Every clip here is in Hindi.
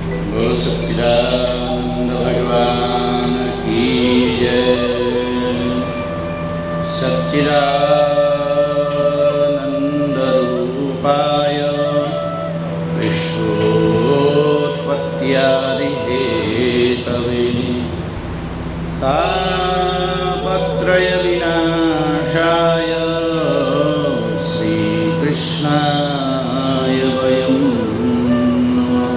बोलो सच्चिदानंद भगवान की जय। सच्चिदानंद रूपाय विश्वोत्पत्त्यादिहेतवे तापत्रय विनाशाय श्रीकृष्णाय वयं नमः।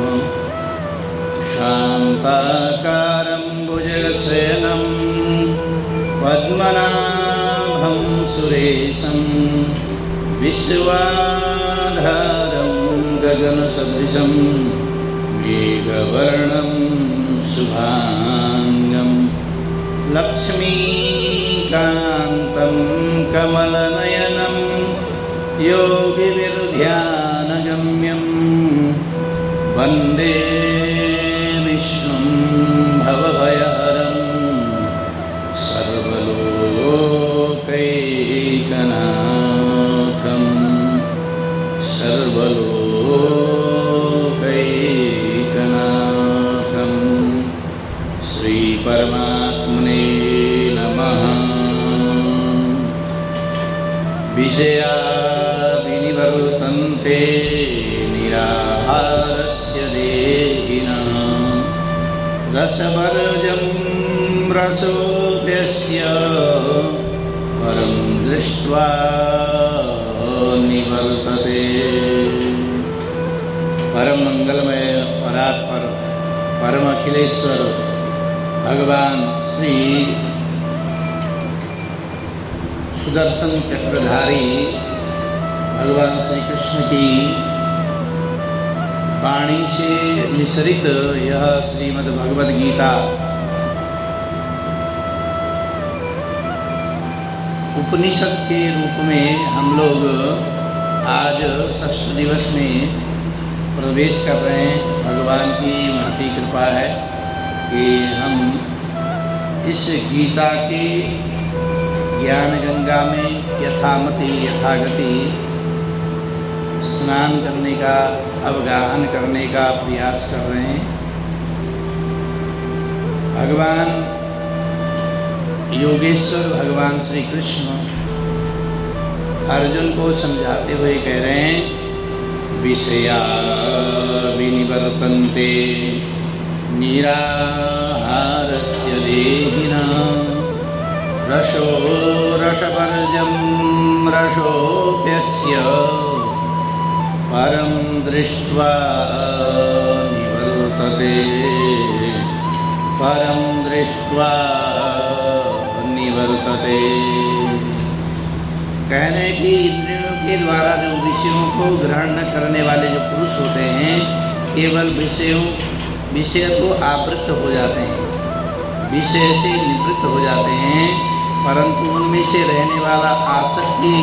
शान्ताकारं भुजगशयनं पद्मनाभं सुरेशं विश्वाधारं गगनसदृशं मेघवर्णं शुभांगं लक्ष्मीकान्तं कमलनयनं योगिविर्ध्यानगम्यं वन्दे विष्णुं भवभयहरं सर्वलोकैकनाथं सर्वलोकैकनाथं श्रीपरमात्मने नमः। विषया विनिवर्तन्ते निराहारस्य देहिनः रसवर्जं रसोऽप्यस्य परं दृष्ट्वा निवर्तते। परम मंगलमय परात्पर परम अखिलेश्वर भगवान श्री सुदर्शन चक्रधारी भगवान श्री कृष्ण की वाणी से निसरित यह श्रीमद् भगवद गीता उपनिषद के रूप में हम लोग आज षष्ठ दिवस में प्रवेश कर रहे हैं। भगवान की महती कृपा है कि हम इस गीता के ज्ञान गंगा में यथामति यथागति स्नान करने का अवगाहन करने का प्रयास कर रहे हैं। भगवान योगेश्वर भगवान श्री कृष्ण अर्जुन को समझाते हुए कह रहे हैं, विषया विनिवर्तन्ते निराहारस्य देहिनः रसो रसवर्जं रसोऽप्यस्य परं दृष्ट्वा निवर्तते। परं दृष्ट्वा निवर्तते। कहने की इंद्रियों के द्वारा जो विषयों को ग्रहण न करने वाले जो पुरुष होते हैं, केवल विषय तो आवृत हो जाते हैं, विषय से निवृत्त हो जाते हैं, परंतु उनमें से रहने वाला आसक्ति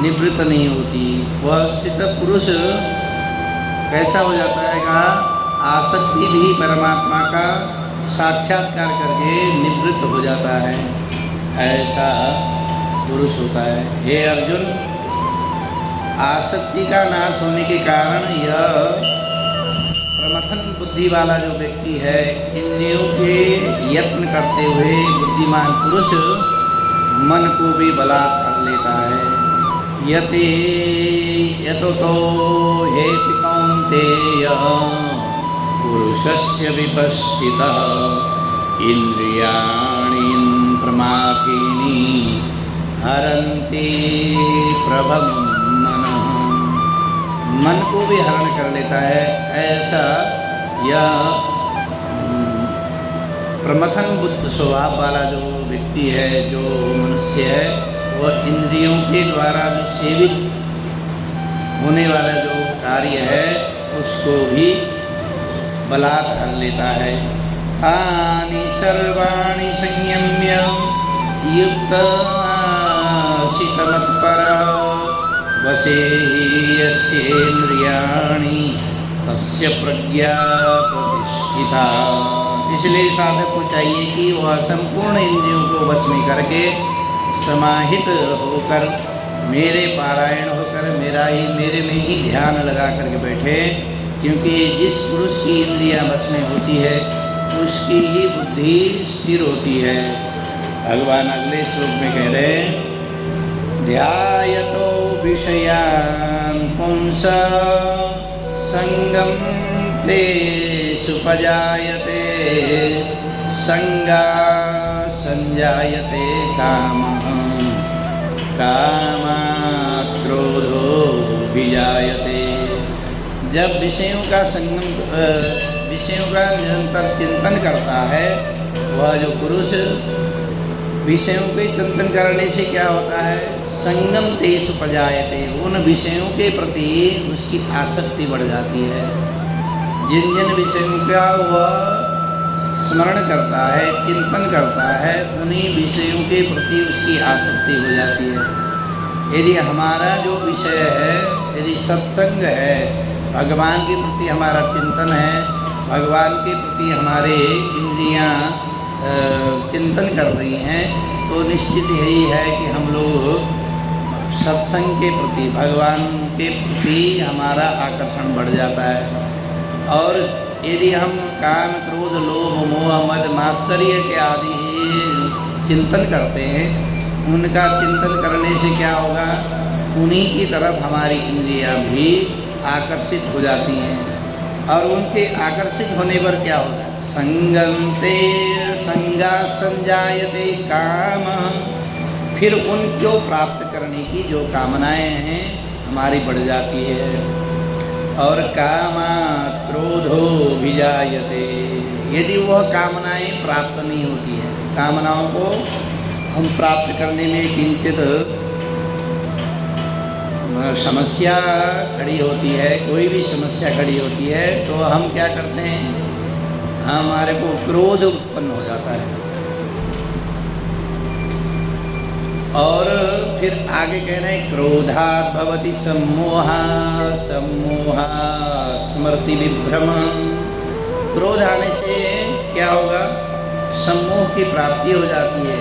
निवृत्त नहीं होती। वह स्थित पुरुष कैसा हो जाता है का आसक्ति भी परमात्मा का साक्षात्कार करके निवृत्त हो जाता है, ऐसा पुरुष होता है। हे अर्जुन, आसक्ति का नाश होने के कारण यह प्रमथन बुद्धि वाला जो व्यक्ति है, इंद्रियों के यत्न करते हुए बुद्धिमान पुरुष मन को भी बलात् कर लेता है। यतो हेतु कौन्तेय पुरुषस्य विपश्चितः इंद्रियाणि प्रमाथीनि हरन्ति प्रभं मनः। मन को भी हरण कर लेता है। ऐसा यह प्रमथन बुद्ध स्वभाव वाला जो व्यक्ति है, जो मनुष्य है, वह इंद्रियों के द्वारा जो सेवित होने वाला जो कार्य है उसको भी बलात् कर लेता है। तानि सर्वाणि संयम्य युक्तसितमत्परः वशे यस्येन्द्रियाणि तस्य प्रज्ञा प्रतिष्ठिता। इसलिए साधक को चाहिए कि वह संपूर्ण इंद्रियों को वश में करके समाहित होकर मेरे पारायण होकर मेरे में ही ध्यान लगा करके बैठे, क्योंकि जिस पुरुष की इंद्रियां बस में होती है उसकी ही बुद्धि स्थिर होती है। भगवान अगले श्लोक में कह रहे हैं, ध्यायतो विषयान् पुंस संगम ते सुपजायते संगा संजायते कामः कामात् क्रोधो विजायते। जब विषयों का विषयों का निरंतर चिंतन करता है वह जो पुरुष, विषयों के चिंतन करने से क्या होता है, संगम तेषु उपजायते, उन विषयों के प्रति उसकी आसक्ति बढ़ जाती है। जिन जिन विषयों का वह स्मरण करता है, चिंतन करता है, उन्हीं विषयों के प्रति उसकी आसक्ति हो जाती है। यदि हमारा जो विषय है, यदि सत्संग है, भगवान के प्रति हमारा चिंतन है, भगवान के प्रति हमारे इंद्रियां चिंतन कर रही हैं, तो निश्चित यही है कि हम लोग सत्संग के प्रति, भगवान के प्रति हमारा आकर्षण बढ़ जाता है। और यदि हम काम क्रोध लोभ मोह मद मात्सर्य के आदि चिंतन करते हैं, उनका चिंतन करने से क्या होगा, उन्हीं की तरफ हमारी इंद्रियां भी आकर्षित हो जाती हैं। और उनके आकर्षित होने पर क्या होगा, संगंते संगा संजायते काम, फिर उनको प्राप्त करने की जो कामनाएं हैं हमारी बढ़ जाती है। और कामात् क्रोधो विजायते, यदि वह कामनाएं प्राप्त नहीं होती है, कामनाओं को हम प्राप्त करने में किंचित समस्या खड़ी होती है, कोई भी समस्या खड़ी होती है, तो हम क्या करते हैं, हमारे को क्रोध उत्पन्न हो जाता है। और फिर आगे कह रहे हैं, क्रोधात् भवति सम्मोहा सम्मोहा स्मृति विभ्रम, क्रोध आने से क्या होगा, सम्मोह की प्राप्ति हो जाती है।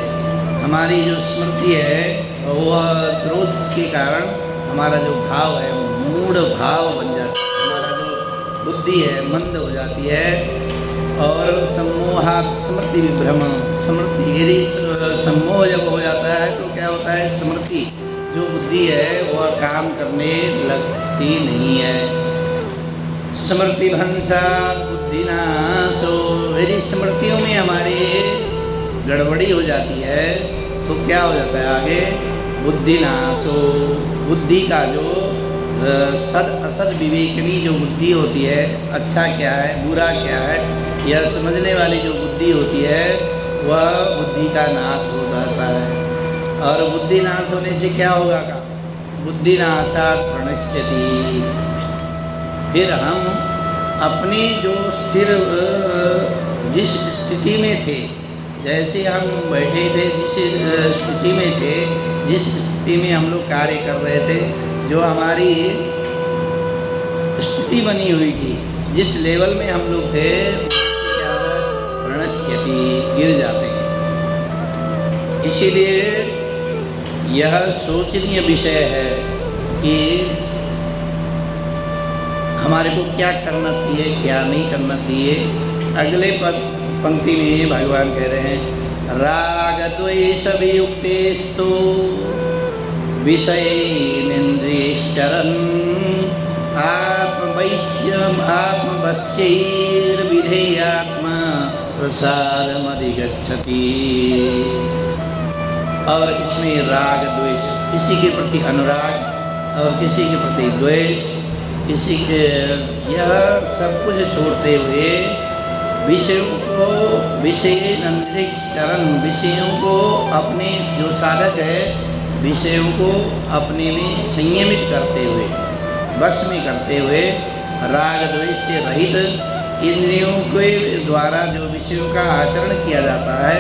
हमारी जो स्मृति है वह क्रोध के कारण हमारा जो भाव है मूढ़ भाव बन जाता है, हमारा जो बुद्धि है मंद हो जाती है। और सम्मोहात् स्मृति विभ्रम, स्मृति यदि सम्मोह जब हो जाता है तो क्या होता है, स्मृति जो बुद्धि है वह काम करने लगती नहीं है। स्मृति भंसात् बुद्धिनाशो, यदि स्मृतियों में हमारी गड़बड़ी हो जाती है तो क्या हो जाता है आगे, बुद्धिनाशो, बुद्धि का जो सद असद विवेकनी जो बुद्धि होती है, अच्छा क्या है बुरा क्या है यह समझने वाली जो बुद्धि होती है वह बुद्धि का नाश हो जाता है। और बुद्धि नाश होने से क्या होगा का, बुद्धि नाशात् प्रणश्यति, फिर हम अपनी जो स्थिर जिस स्थिति में थे, जैसे हम बैठे थे, जिस स्थिति में थे, जिस स्थिति में हम लोग कार्य कर रहे थे, जो हमारी स्थिति बनी हुई थी, जिस लेवल में हम लोग थे, क्या प्रणश्यति, गिर जाते हैं। इसीलिए यह सोचनीय विषय है कि हमारे को क्या करना चाहिए, क्या नहीं करना चाहिए। अगले पंक्ति में भगवान कह रहे हैं, राग द्वेष वियुक्तेस्तु विषयेन्द्रियश्चरन् आत्मवश्यैर्विधेयात्मा प्रसादमधिगच्छति। और इसमें राग द्वेष, किसी के प्रति अनुराग और किसी के प्रति द्वेष, किसी के यह सब कुछ छोड़ते हुए विषयों को विषयेन्द्रियश्चरन्, विषयों को अपने जो साधक है विषयों को अपने में संयमित करते हुए, वश में करते हुए, राग द्वेष से रहित इंद्रियों के द्वारा जो विषयों का आचरण किया जाता है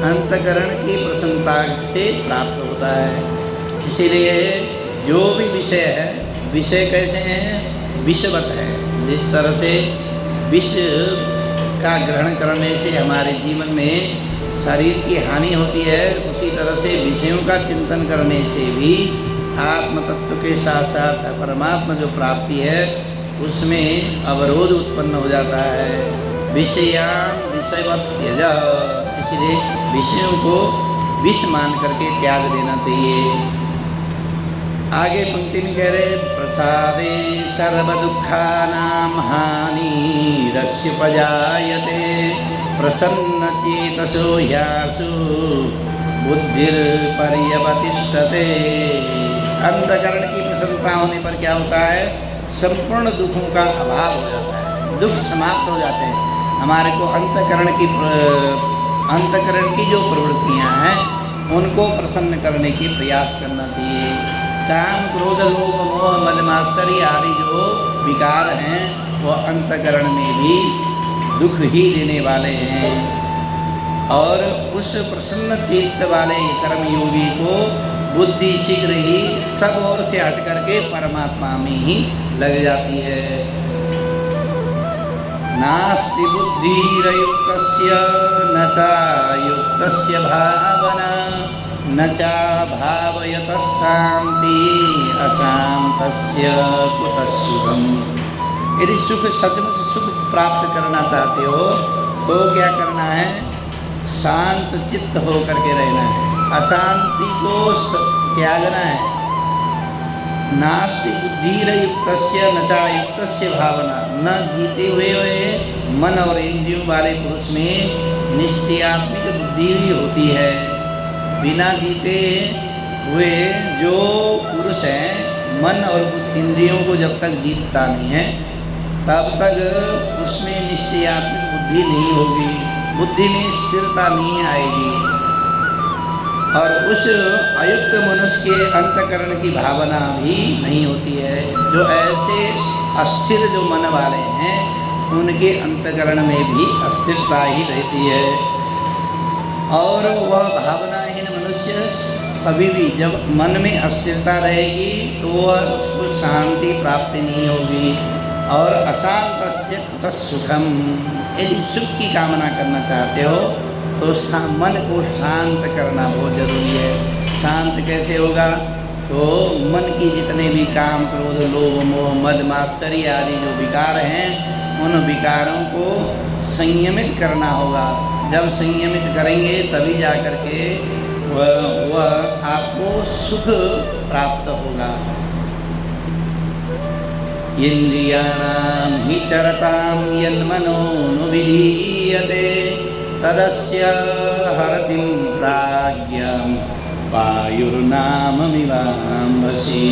अंतकरण की प्रसन्नता से प्राप्त होता है। इसीलिए जो भी विषय है, विषय कैसे हैं, विषवत है। जिस तरह से विष का ग्रहण करने से हमारे जीवन में शरीर की हानि होती है, उसी तरह से विषयों का चिंतन करने से भी आत्म तत्व के साथ साथ परमात्मा जो प्राप्ति है उसमें अवरोध उत्पन्न हो जाता है। विषयान विषयवत त्यज, इसलिए विषयों को विष मान करके त्याग देना चाहिए। आगे पंक्ति में कह रहे प्रसादे सर्व दुखानाम हानिरस्युपजायते प्रसन्न चेतसो ह्यासु बुद्धिर्पर्यवतिष्ठते। अंतःकरण की प्रसन्नता होने पर क्या होता है? संपूर्ण दुखों का अभाव हो जाता है, दुख समाप्त हो जाते हैं। हमारे को अंतःकरण की जो प्रवृत्तियां हैं उनको प्रसन्न करने की प्रयास करना चाहिए। काम क्रोध लोभ मोह मद मात्सर्य आदि जो विकार हैं वो अंतःकरण में भी दुख ही देने वाले हैं। और उस प्रसन्न चित्त वाले कर्मयोगी को बुद्धि शीघ्र ही सब ओर से हट करके परमात्मा में ही लग जाती है। नास्ति बुद्धिरयुक्तस्य न चायुक्तस्य भावना न चाभावयतः शान्ति अशान्तस्य कुतः सुखम्। यदि सुख सचमुच सुख प्राप्त करना चाहते हो तो क्या करना है? शांत चित्त होकर के रहना है, अशांति को त्यागना है। नास्ति बुद्धिरयुक्तस्य न चायुक्तस्य भावना, न जीते हुए मन और इंद्रियों वाले पुरुष में निश्चयात्मिक बुद्धि भी होती है। बिना जीते हुए जो पुरुष है मन और इंद्रियों को जब तक जीतता नहीं है तब तक उसमें निश्चयात्मिक बुद्धि नहीं होगी, बुद्धि में स्थिरता नहीं आएगी। और उस अयुक्त मनुष्य के अंतःकरण की भावना भी नहीं होती है। जो ऐसे अस्थिर जो मन वाले हैं उनके अंतःकरण में भी अस्थिरता ही रहती है। और वह भावनाहीन मनुष्य कभी भी जब मन में अस्थिरता रहेगी तो वह उसको शांति प्राप्ति नहीं होगी। और अशांतस्य कुतः सुखम, यदि सुख की कामना करना चाहते हो तो मन को शांत करना बहुत जरूरी है। शांत कैसे होगा? तो मन की जितने भी काम क्रोध लोभ मोह मद मात्सर्य आदि जो विकार हैं उन विकारों को संयमित करना होगा। जब संयमित करेंगे तभी जा कर के वह आपको सुख प्राप्त होगा। इंद्रियाणां हि चरतां यन्मनोनुविधीयते तदस्य हरतिं प्राज्ञां वायुर्नाममिवाम्भसि।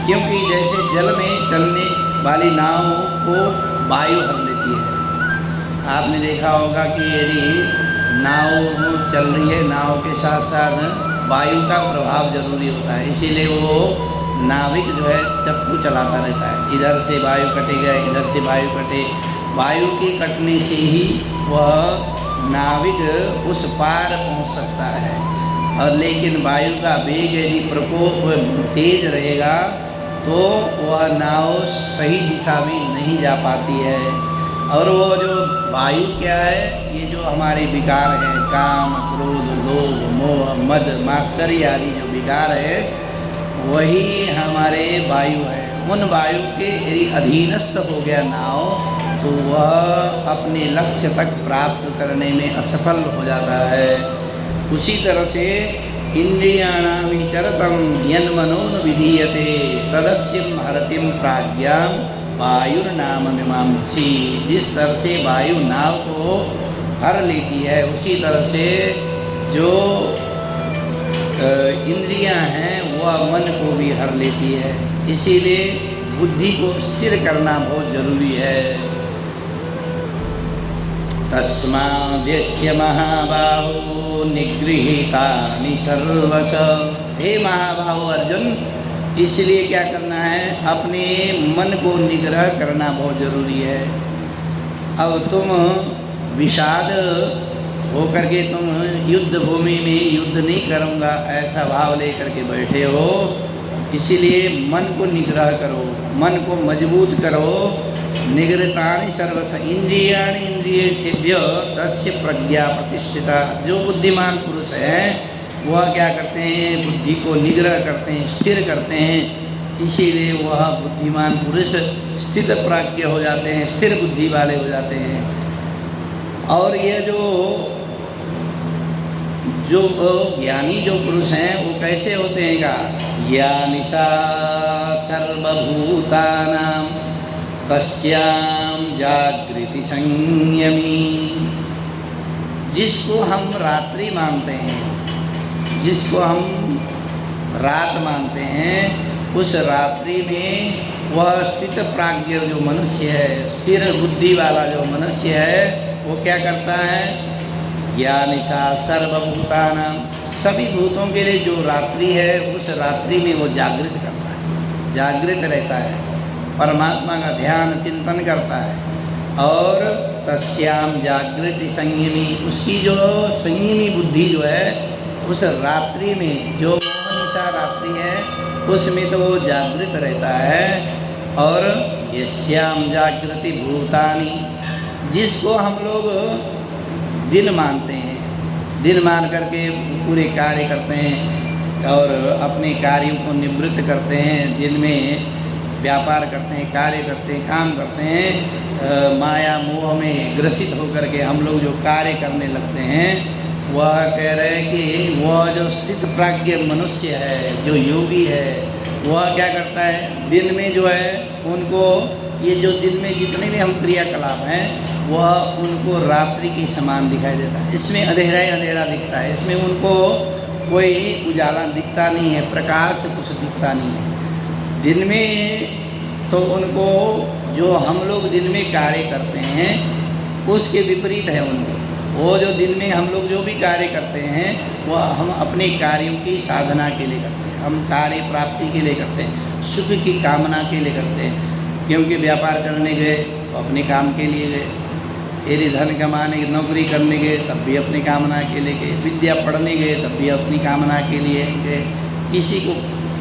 क्योंकि जैसे जल में चलने वाली नाव को वायु हर लेती है। आपने देखा होगा कि यदि नाव चल रही है, नाव के साथ साथ वायु का प्रभाव जरूरी होता है। इसीलिए वो नाविक जो है चप्पू चलाता रहता है, इधर से वायु कटेगा इधर से वायु कटे। वायु के कटने से ही वह नाविक उस पार पहुंच सकता है। और लेकिन वायु का वेग यदि प्रकोप तेज रहेगा तो वह नाव सही दिशा में नहीं जा पाती है। और वो जो वायु क्या है? ये जो हमारे विकार हैं काम क्रोध लोभ मोह मद मात्सर्य आदि जो विकार है वही हमारे वायु है। उन वायु के यदि अधीनस्थ हो गया नाव तो वह अपने लक्ष्य तक प्राप्त करने में असफल हो जाता है। उसी तरह से इंद्रियाणां विचरतं यन्मनोनुविधीयते तदस्यं हरतिं प्राज्ञां वायुर्नाममिवाम्भसि। जिस तरह से वायु नाव को हर लेती है उसी तरह से जो इंद्रियां हैं वह मन को भी हर लेती है। इसीलिए बुद्धि को स्थिर करना बहुत जरूरी है। तस्माद्यस्य महाबाहो निगृहीतानि सर्वश। हे महाबाहो अर्जुन, इसलिए क्या करना है? अपने मन को निग्रह करना बहुत जरूरी है। अब तुम विषाद होकर के तुम युद्ध भूमि में युद्ध नहीं करूँगा ऐसा भाव लेकर के बैठे हो। इसीलिए मन को निग्रह करो, मन को मजबूत करो। निगृहीतानि सर्वश इंद्रियाणि इंद्रियेभ्य तस्य प्रज्ञा प्रतिष्ठिता। जो बुद्धिमान पुरुष है वह क्या करते हैं? बुद्धि को निग्रह करते हैं, स्थिर करते हैं इसीलिए वह बुद्धिमान पुरुष स्थित प्राज्ञ हो जाते हैं, स्थिर बुद्धि वाले हो जाते हैं। और ये जो ज्ञानी जो पुरुष हैं वो कैसे होते हैं का, ज्ञानिशा सर्वभूतानां तस्यां जागृति संयमी। जिसको हम रात्रि मानते हैं, जिसको हम रात मानते हैं, उस रात्रि में वह स्थित प्राज्ञ जो मनुष्य है, स्थिर बुद्धि वाला जो मनुष्य है, वो क्या करता है, ज्ञानिशा सर्वभूतानां, सभी भूतों के लिए जो रात्रि है, उस रात्रि में वो जागृत करता है, जागृत रहता है, परमात्मा का ध्यान चिंतन करता है। और तस्याम जागृति संयमी, उसकी जो संयमी बुद्धि जो है उस रात्रि में, जो मोहनिशा रात्रि है उसमें तो वो जागृत रहता है। और यस्याम जागृति भूतानि, जिसको हम लोग दिन मानते हैं, दिन मान करके पूरे कार्य करते हैं और अपने कार्यों को निवृत्त करते हैं, दिन में व्यापार करते हैं, कार्य करते हैं, काम करते हैं, माया मोह में ग्रसित होकर के हम लोग जो कार्य करने लगते हैं, वह कह रहे हैं कि वह जो स्थित प्राज्ञ मनुष्य है, जो योगी है, वह क्या करता है, दिन में जो है उनको, ये जो दिन में जितने भी हम क्रियाकलाप हैं वह उनको रात्रि के समान दिखाई देता है। इसमें अंधेरा ही अंधेरा दिखता है, इसमें उनको कोई उजाला दिखता नहीं है, प्रकाश कुछ दिखता नहीं है। दिन में तो उनको जो हम लोग दिन में कार्य करते हैं उसके विपरीत है उनको। वो जो दिन में हम लोग जो भी कार्य करते हैं वह हम अपने कार्यों की साधना के लिए करते हैं, हम कार्य प्राप्ति के लिए करते हैं, सुख की कामना के लिए करते हैं। क्योंकि व्यापार करने गए तो अपने काम के लिए गए, यदि धन कमाने नौकरी करने गए तब भी अपनी कामना के लिए गए, विद्या पढ़ने गए तब भी अपनी कामना के लिए गए,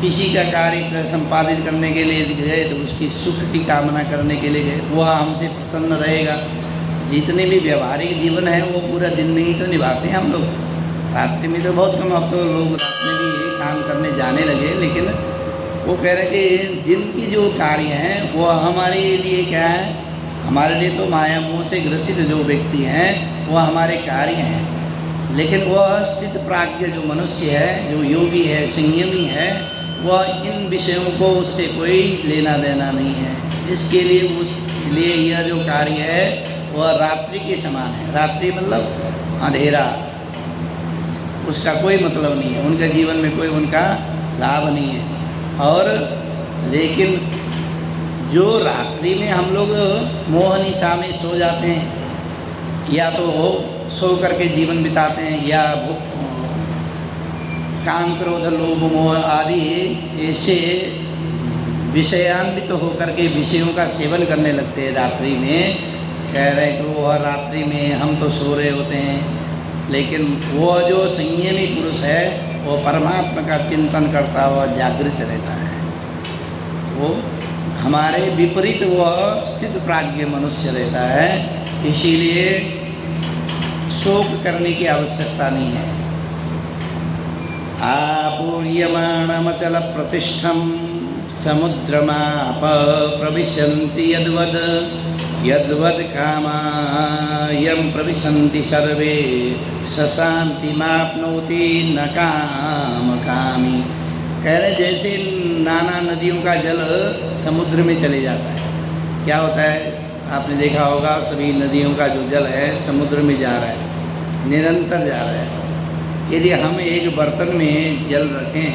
किसी का कार्य संपादित करने के लिए गए तो उसकी सुख की कामना करने के लिए गए, वह हमसे प्रसन्न रहेगा। जितने भी व्यवहारिक जीवन है वो पूरा दिन में ही तो निभाते हैं हम लोग, रात्रि में तो बहुत कम। अब तो लोग रात में भी यही काम करने जाने लगे, लेकिन वो कह रहे कि दिन की जो कार्य हैं वो हमारे लिए क्या है, हमारे लिए तो माया मोह से ग्रसित जो व्यक्ति हैं वह हमारे कार्य हैं। लेकिन वह स्थित प्राज्ञ जो मनुष्य है, जो योगी है, संयमी है, वह इन विषयों को उससे कोई लेना देना नहीं है। इसके लिए उसके लिए यह जो कार्य है वह रात्रि के समान है। रात्रि मतलब अंधेरा, उसका कोई मतलब नहीं है, उनके जीवन में कोई उनका लाभ नहीं है। और लेकिन जो रात्रि में हम लोग मोहनिशा में सो जाते हैं, या तो सो करके जीवन बिताते हैं, या काम क्रोध लोभ मोह आदि ऐसे विषयान्वित होकर के विषयों का सेवन करने लगते हैं रात्रि में। कह रहे कि वह रात्रि में हम तो सो रहे होते हैं, लेकिन वह जो संयमी पुरुष है वो परमात्मा का चिंतन करता हुआ जागृत रहता है। वो हमारे विपरीत वह स्थित प्राज्ञ मनुष्य रहता है। इसीलिए शोक करने की आवश्यकता नहीं है। आपूर्यमाणमचल प्रतिष्ठं समुद्रमाप प्रविशन्ति यद्वद् कामायं प्रविशन्ति सर्वे सशान्तिमाप्नोति न कामकामी। कह रहे जैसे नाना नदियों का जल समुद्र में चले जाता है, क्या होता है आपने देखा होगा, सभी नदियों का जो जल है समुद्र में जा रहा है, निरंतर जा रहा है। यदि हम एक बर्तन में जल रखें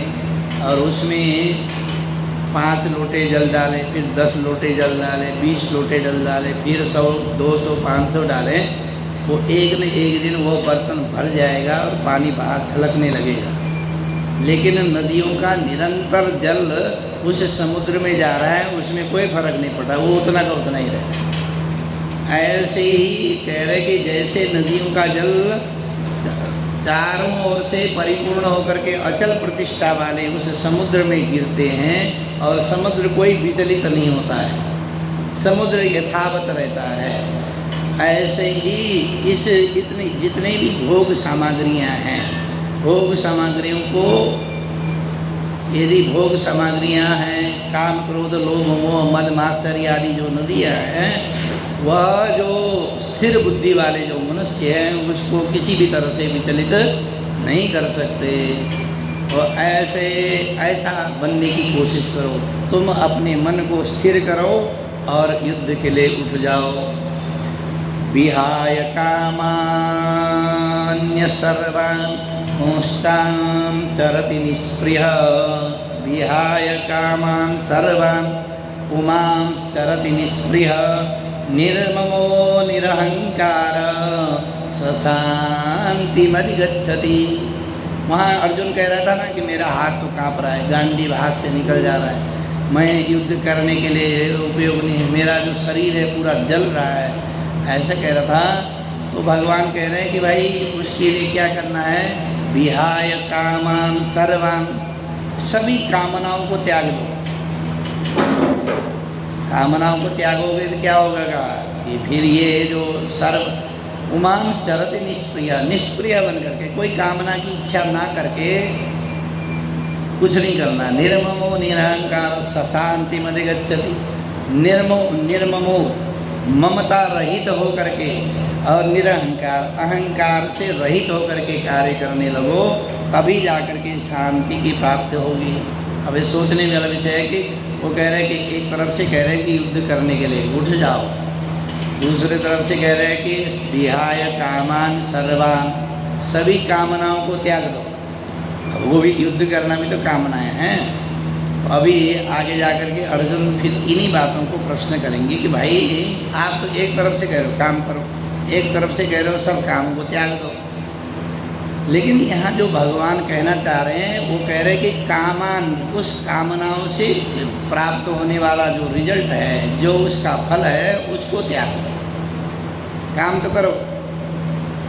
और उसमें 5 लोटे जल डालें, फिर 10 लोटे जल डालें, 20 लोटे जल डालें, फिर 100, 200, 500 डालें, तो एक न एक दिन वो बर्तन भर जाएगा और पानी बाहर छलकने लगेगा। लेकिन नदियों का निरंतर जल उस समुद्र में जा रहा है, उसमें कोई फर्क नहीं पड़ रहा, वो उतना का उतना ही रहता है। ऐसे ही कह रहे कि जैसे नदियों का जल चारों ओर से परिपूर्ण होकर के अचल प्रतिष्ठा वाले उस समुद्र में गिरते हैं और समुद्र कोई विचलित नहीं होता है, समुद्र यथावत रहता है। ऐसे ही इस जितने भी भोग सामग्रियां हैं, भोग सामग्रियों को, यदि भोग सामग्रियां हैं काम क्रोध लोभ मोह मद मात्सर्य आदि जो नदियाँ हैं, वह जो स्थिर बुद्धि वाले जो मनुष्य हैं उसको किसी भी तरह से विचलित नहीं कर सकते। और ऐसा बनने की कोशिश करो, तुम अपने मन को स्थिर करो और युद्ध के लिए उठ जाओ। विहाय कामान्य सर्वान् पुंस्तां चरति निःस्पृहः। विहाय कामान् सर्वान् पुमां चरति निःस्पृहः। निर्ममो निरहंकार स शान्तिमधिगच्छति। वहाँ अर्जुन कह रहा था ना कि मेरा हाथ तो काँप रहा है, गांडीव हाथ से निकल जा रहा है, मैं युद्ध करने के लिए उपयोग नहीं है, मेरा जो शरीर है पूरा जल रहा है, ऐसा कह रहा था। तो भगवान कह रहे हैं कि भाई उसके लिए क्या करना है, विहाय कामान सर्वान, सभी कामनाओं को त्याग दो। कामनाओं को त्यागोगे तो क्या होगा कि फिर ये जो सर्व उमां शरत निष्प्रिय, निष्प्रिय बन करके कोई कामना की इच्छा ना करके कुछ नहीं करना। निर्ममो निरहंकार शांति मधिगच्छति। निर्ममो ममता रहित हो करके और निरहंकार अहंकार से रहित हो करके कार्य करने लगो, तभी जाकर के शांति की प्राप्ति होगी। अब ये सोचने वाला विषय है कि वो कह रहे हैं कि एक तरफ से कह रहे हैं कि युद्ध करने के लिए उठ जाओ, दूसरे तरफ से कह रहे हैं कि विहाय कामान सर्वान, सभी कामनाओं को त्याग दो। वो भी युद्ध करना भी तो कामनाएं हैं। तो अभी आगे जाकर के अर्जुन फिर इन्हीं बातों को प्रश्न करेंगे कि भाई आप तो एक तरफ से कह रहे हो काम करो, एक तरफ से कह रहे हो सब काम को त्याग दो, लेकिन यहाँ जो भगवान कहना चाह रहे हैं वो कह रहे हैं कि कामान, उस कामनाओं से प्राप्त होने वाला जो रिजल्ट है, जो उसका फल है, उसको त्याग दो। काम तो करो,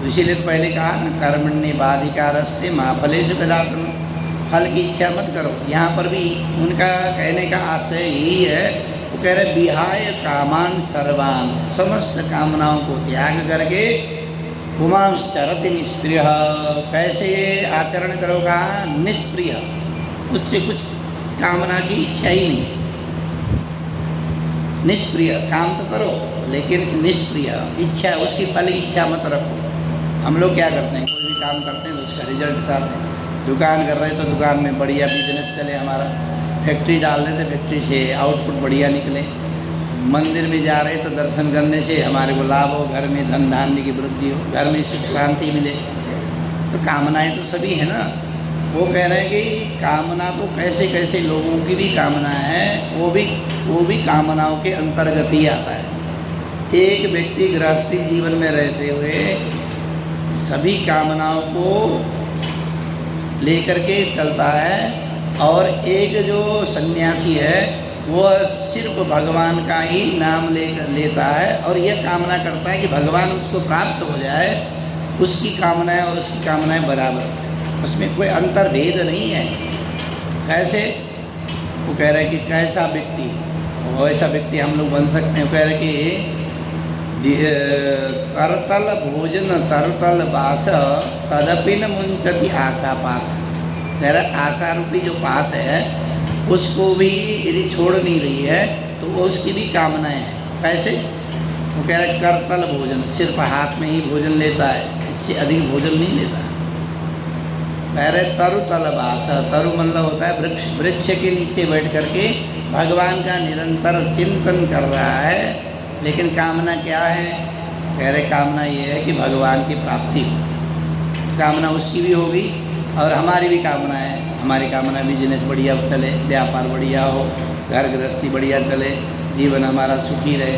इसीलिए तो पहले कहा ना कर्मण्य बाधिकारस्ते माँ फलेषु कदाचन, फल की इच्छा मत करो। यहाँ पर भी उनका कहने का आशय यही है, वो कह रहे विहाय कामान सर्वान, समस्त कामनाओं को त्याग करके पुमां चरति निष्प्रिय, कैसे आचरण करोगा, निष्प्रिय, उससे कुछ कामना की इच्छा ही नहीं है। निष्प्रिय, काम तो करो लेकिन निष्प्रिय, इच्छा उसकी फल इच्छा मत रखो। हम लोग क्या करते हैं, कोई भी काम करते हैं तो उसका रिजल्ट चाहते हैं। दुकान कर रहे हैं तो दुकान में बढ़िया बिजनेस चले हमारा, फैक्ट्री डाल देते, फैक्ट्री से आउटपुट बढ़िया निकले। मंदिर में जा रहे तो दर्शन करने से हमारे को लाभ हो, घर में धन धान्य की वृद्धि हो, घर में सुख शांति मिले। तो कामनाएं तो सभी है ना। वो कह रहे हैं कि कामना तो कैसे कैसे लोगों की भी कामना है, वो भी कामनाओं के अंतर्गत ही आता है। एक व्यक्ति गृहस्थी जीवन में रहते हुए सभी कामनाओं को लेकर के चलता है, और एक जो सन्यासी है वो सिर्फ भगवान का ही नाम लेता है और यह कामना करता है कि भगवान उसको प्राप्त हो जाए। उसकी कामनाएं और उसकी कामनाएं बराबर, उसमें कोई अंतर्भेद नहीं है। कैसे, वो कह रहे हैं कि कैसा व्यक्ति, वैसा व्यक्ति हम लोग बन सकते हैं। वो कह रहे कि करतल भोजन तरतल बास तदपि न मुंचति आशा पास। कह रहा आशा रूपी जो पास है उसको भी यदि छोड़ नहीं रही है तो उसकी भी कामनाएं हैं। कैसे, वो कह रहे करतल भोजन, सिर्फ हाथ में ही भोजन लेता है, इससे अधिक भोजन नहीं लेता। कह रहे तरुतल बास, तरु मतलब होता है वृक्ष, वृक्ष के नीचे बैठ करके भगवान का निरंतर चिंतन कर रहा है। लेकिन कामना क्या है, कह रहे कामना ये है कि भगवान की प्राप्ति हो। कामना उसकी भी होगी और हमारी भी कामना है। हमारी कामना बिजनेस बढ़िया चले, व्यापार बढ़िया हो, घर गृहस्थी बढ़िया चले, जीवन हमारा सुखी रहे।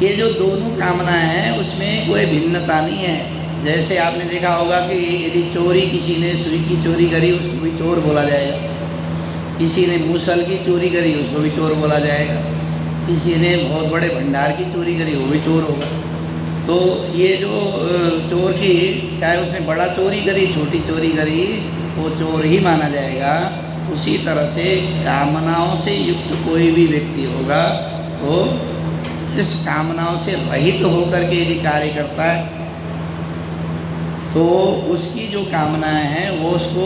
ये जो दोनों कामनाएं हैं उसमें कोई भिन्नता नहीं है। जैसे आपने देखा होगा कि यदि चोरी, किसी ने सुई की चोरी करी उसको भी चोर बोला जाएगा, किसी ने मूसल की चोरी करी उसको भी चोर बोला जाएगा, किसी ने बहुत बड़े भंडार की चोरी करी वो भी चोर होगा। तो ये जो चोर की, चाहे उसने बड़ा चोरी करी छोटी चोरी करी, वो चोर ही माना जाएगा। उसी तरह से कामनाओं से युक्त कोई भी व्यक्ति होगा वो इस कामनाओं से रहित होकर के यदि कार्य करता है तो उसकी जो कामनाएं हैं वो उसको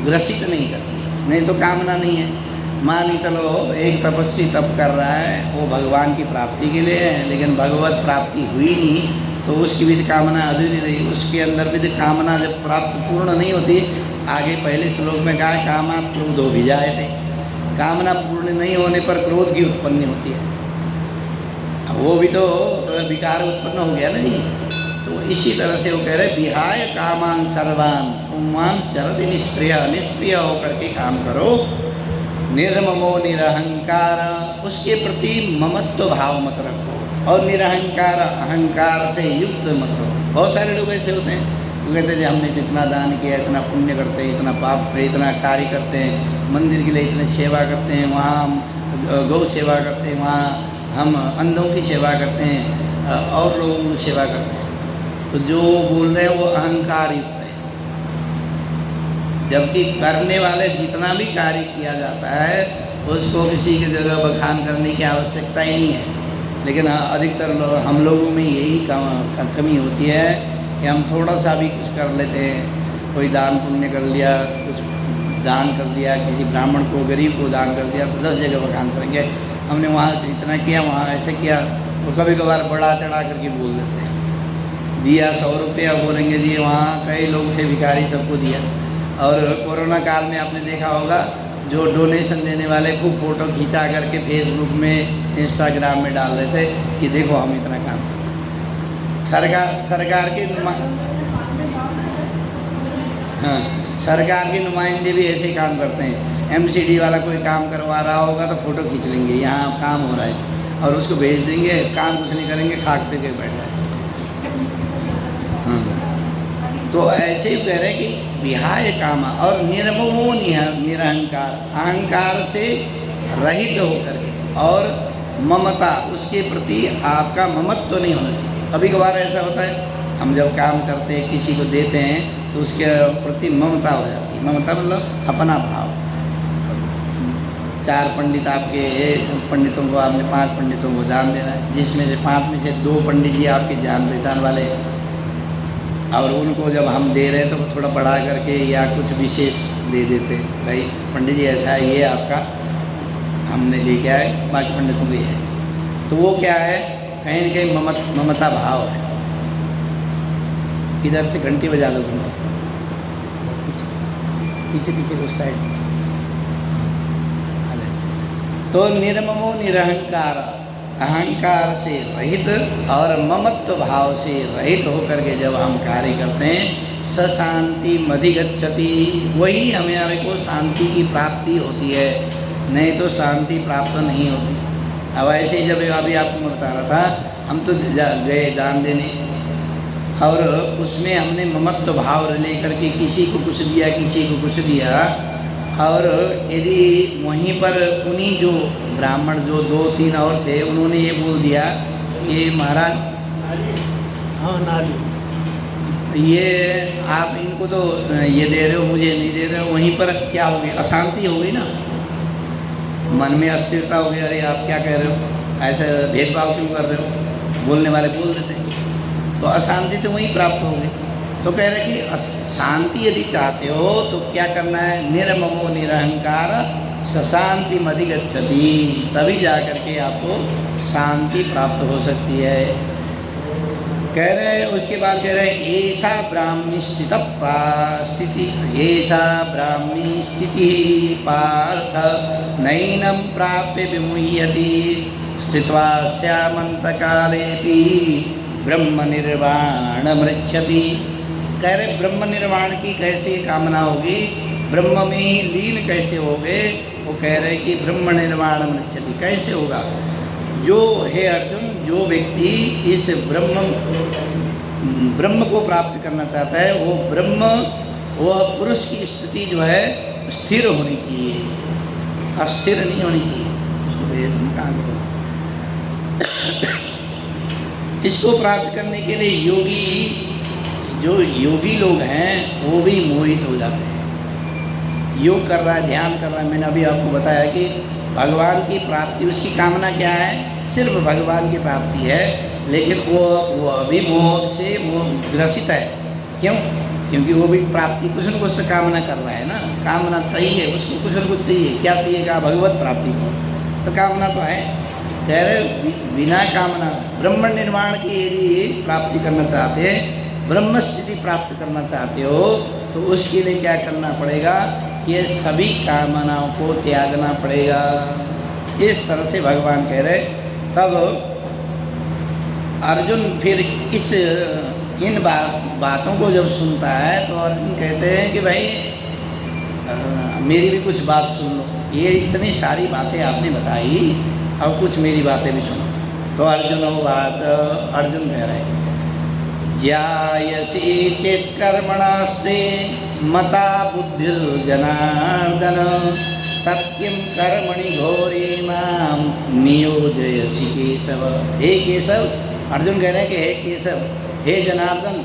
ग्रसित नहीं करती। नहीं तो कामना नहीं है, मान चलो एक तपस्वी तप कर रहा है, वो भगवान की प्राप्ति के लिए है, लेकिन भगवत प्राप्ति हुई नहीं तो उसकी भी कामना अधूरी रही। उसके अंदर भी कामना जब प्राप्त पूर्ण नहीं होती, आगे पहले श्लोक में कहा कामात् क्रोधो भी जाए थे, कामना पूर्ण नहीं होने पर क्रोध की उत्पत्ति होती है, वो भी तो विकार उत्पन्न हो गया ना जी। तो इसी तरह से वो कह रहे विहाय कामान सर्वान पुमान शरद निष्क्रिय होकर के काम करो, निर्ममो निरहंकार, उसके प्रति ममत्व भाव मत रखो, और निरहंकार अहंकार से युक्त मत रखो। बहुत सारे लोग ऐसे होते हैं, वो कहते हैं हमने इतना दान किया, इतना पुण्य करते हैं, इतना पाप करते, इतना कार्य करते हैं, मंदिर के लिए इतनी सेवा करते हैं, वहाँ हम गौ सेवा करते हैं, वहाँ हम अंधों की सेवा करते हैं और लोगों की सेवा करते हैं। तो जो बोल रहे हैं वो अहंकार युक्त है, जबकि करने वाले जितना भी कार्य किया जाता है उसको किसी की जगह बखान करने की आवश्यकता ही नहीं है। लेकिन अधिकतर हम लोगों में यही कमी होती है कि हम थोड़ा सा भी कुछ कर लेते हैं, कोई दान पुण्य कर लिया, कुछ दान कर दिया, किसी ब्राह्मण को गरीब को दान कर दिया तो 10 जगह बखान करेंगे, हमने वहाँ इतना किया, वहाँ ऐसे किया। तो कभी कभार बढ़ा चढ़ा करके बोल देते हैं, दिया 100 रुपया, बोलेंगे जी वहाँ कई लोग थे भिखारी, सबको दिया। और कोरोना काल में आपने देखा होगा जो डोनेशन देने वाले खूब फ़ोटो खिंचा करके फेसबुक में इंस्टाग्राम में डाल रहे थे कि देखो हम इतना काम करते हैं। सरकार के नुमाइंदे भी ऐसे ही काम करते हैं। एमसीडी वाला कोई काम करवा रहा होगा तो फ़ोटो खींच लेंगे, यहाँ काम हो रहा है, और उसको भेज देंगे, काम कुछ नहीं करेंगे, खाक पे के बैठ जाए। तो ऐसे ही कह रहे कि विहाय काम और निर्ममो निरहंकार, अहंकार से रहित होकर के, और ममता, उसके प्रति आपका ममत्व तो नहीं होना चाहिए। कभी कभार ऐसा होता है हम जब काम करते हैं किसी को देते हैं तो उसके प्रति ममता हो जाती है। ममता मतलब अपना भाव। 4 पंडित आपके, पंडितों को आपने 5 पंडितों को दान देना है, जिसमें से 5 में से 2 पंडित जी आपके जान पहचान वाले, और उनको जब हम दे रहे हैं तो थोड़ा बढ़ा करके या कुछ विशेष दे देते हैं, भाई पंडित जी ऐसा है, ये आपका हमने लेके आए, बाकी पंडितों को ये है। तो वो क्या है, कहीं न कहीं ममता भाव है। इधर से घंटी बजा दो, घंटी पीछे पीछे उस साइड। तो निर्ममो निरहंकार, अहंकार से रहित और ममत्व भाव से रहित होकर के जब हम कार्य करते हैं, स शांति मधिगच्छति, वही हमारे को शांति की प्राप्ति होती है, नहीं तो शांति प्राप्त नहीं होती। अब ऐसे ही जब अभी आपको बता रहा था, हम तो गए दान देने और उसमें हमने ममत्व भाव लेकर के किसी को कुछ दिया, किसी को कुछ दिया, और यदि वहीं पर उन्हीं जो ब्राह्मण जो 2-3 और थे, उन्होंने ये बोल दिया कि महाराज हाँ नाली, ये आप इनको तो ये दे रहे हो, मुझे नहीं दे रहे हो, वहीं पर क्या हो गई, अशांति हो गई ना, मन में अस्थिरता हो गई। अरे आप क्या कह रहे हो, ऐसे भेदभाव क्यों कर रहे हो, बोलने वाले बोल देते हैं, तो अशांति तो वहीं प्राप्त हो गई। तो कह रहे कि शांति यदि चाहते हो तो क्या करना है, निर्ममो निरहंकार सशांति मधिगच्छति, तभी जा कर के आपको शांति प्राप्त हो सकती है। कह रहे हैं, उसके बाद कह रहे हैं ऐसा ब्राह्मी स्थिति, ऐसा ब्राह्मी स्थिति पार्थ नैनम प्राप्य विमुह्यति स्थित्वा स्यामन्तकालेऽपि ब्रह्म निर्वाण मृच्छति। कह रहे ब्रह्म निर्वाण की कैसे कामना होगी, ब्रह्म में ही लीन कैसे होगे। वो कह रहे कि ब्रह्म निर्वाण मृच्छति, कैसे होगा, जो हे अर्जुन, जो व्यक्ति इस ब्रह्म को प्राप्त करना चाहता है, वो ब्रह्म, वह पुरुष की स्थिति जो है स्थिर होनी चाहिए, अस्थिर नहीं होनी चाहिए। उसको भेद कहाँ करो। इसको प्राप्त करने के लिए योगी, जो योगी लोग हैं वो भी मोहित हो जाते हैं। योग कर रहा है, ध्यान कर रहा है, मैंने अभी आपको बताया कि भगवान की प्राप्ति, उसकी कामना क्या है, सिर्फ भगवान की प्राप्ति है, लेकिन वो अभी मोह से वो ग्रसित है। क्यों? क्योंकि वो भी प्राप्ति कुछ न कुछ तो कामना कर रहा है ना, कामना चाहिए उसको, कुछ न कुछ चाहिए। क्या चाहिए? कहा भगवत प्राप्ति चाहिए, तो कामना तो है। कह रहे बिना कामना ब्रह्म निर्माण की यदि प्राप्ति करना चाहते हैं, ब्रह्म स्थिति प्राप्त करना चाहते हो, तो उसके लिए क्या करना पड़ेगा? ये सभी कामनाओं को त्यागना पड़ेगा। इस तरह से भगवान कह रहे। तब अर्जुन फिर इन बातों को जब सुनता है तो अर्जुन कहते हैं कि भाई मेरी भी कुछ बात सुन लो, ये इतनी सारी बातें आपने बताई, अब कुछ मेरी बातें भी सुनो। तो अर्जुन वो बात अर्जुन कह रहे हैं, ज्यायसी चेत कर्मणास्ते मता बुद्धिर्जनार्दन तत्किं कर्मणि घोरी माम नियोजयसि केशव। हे केशव, अर्जुन कह रहे हैं कि हे केशव, हे जनार्दन,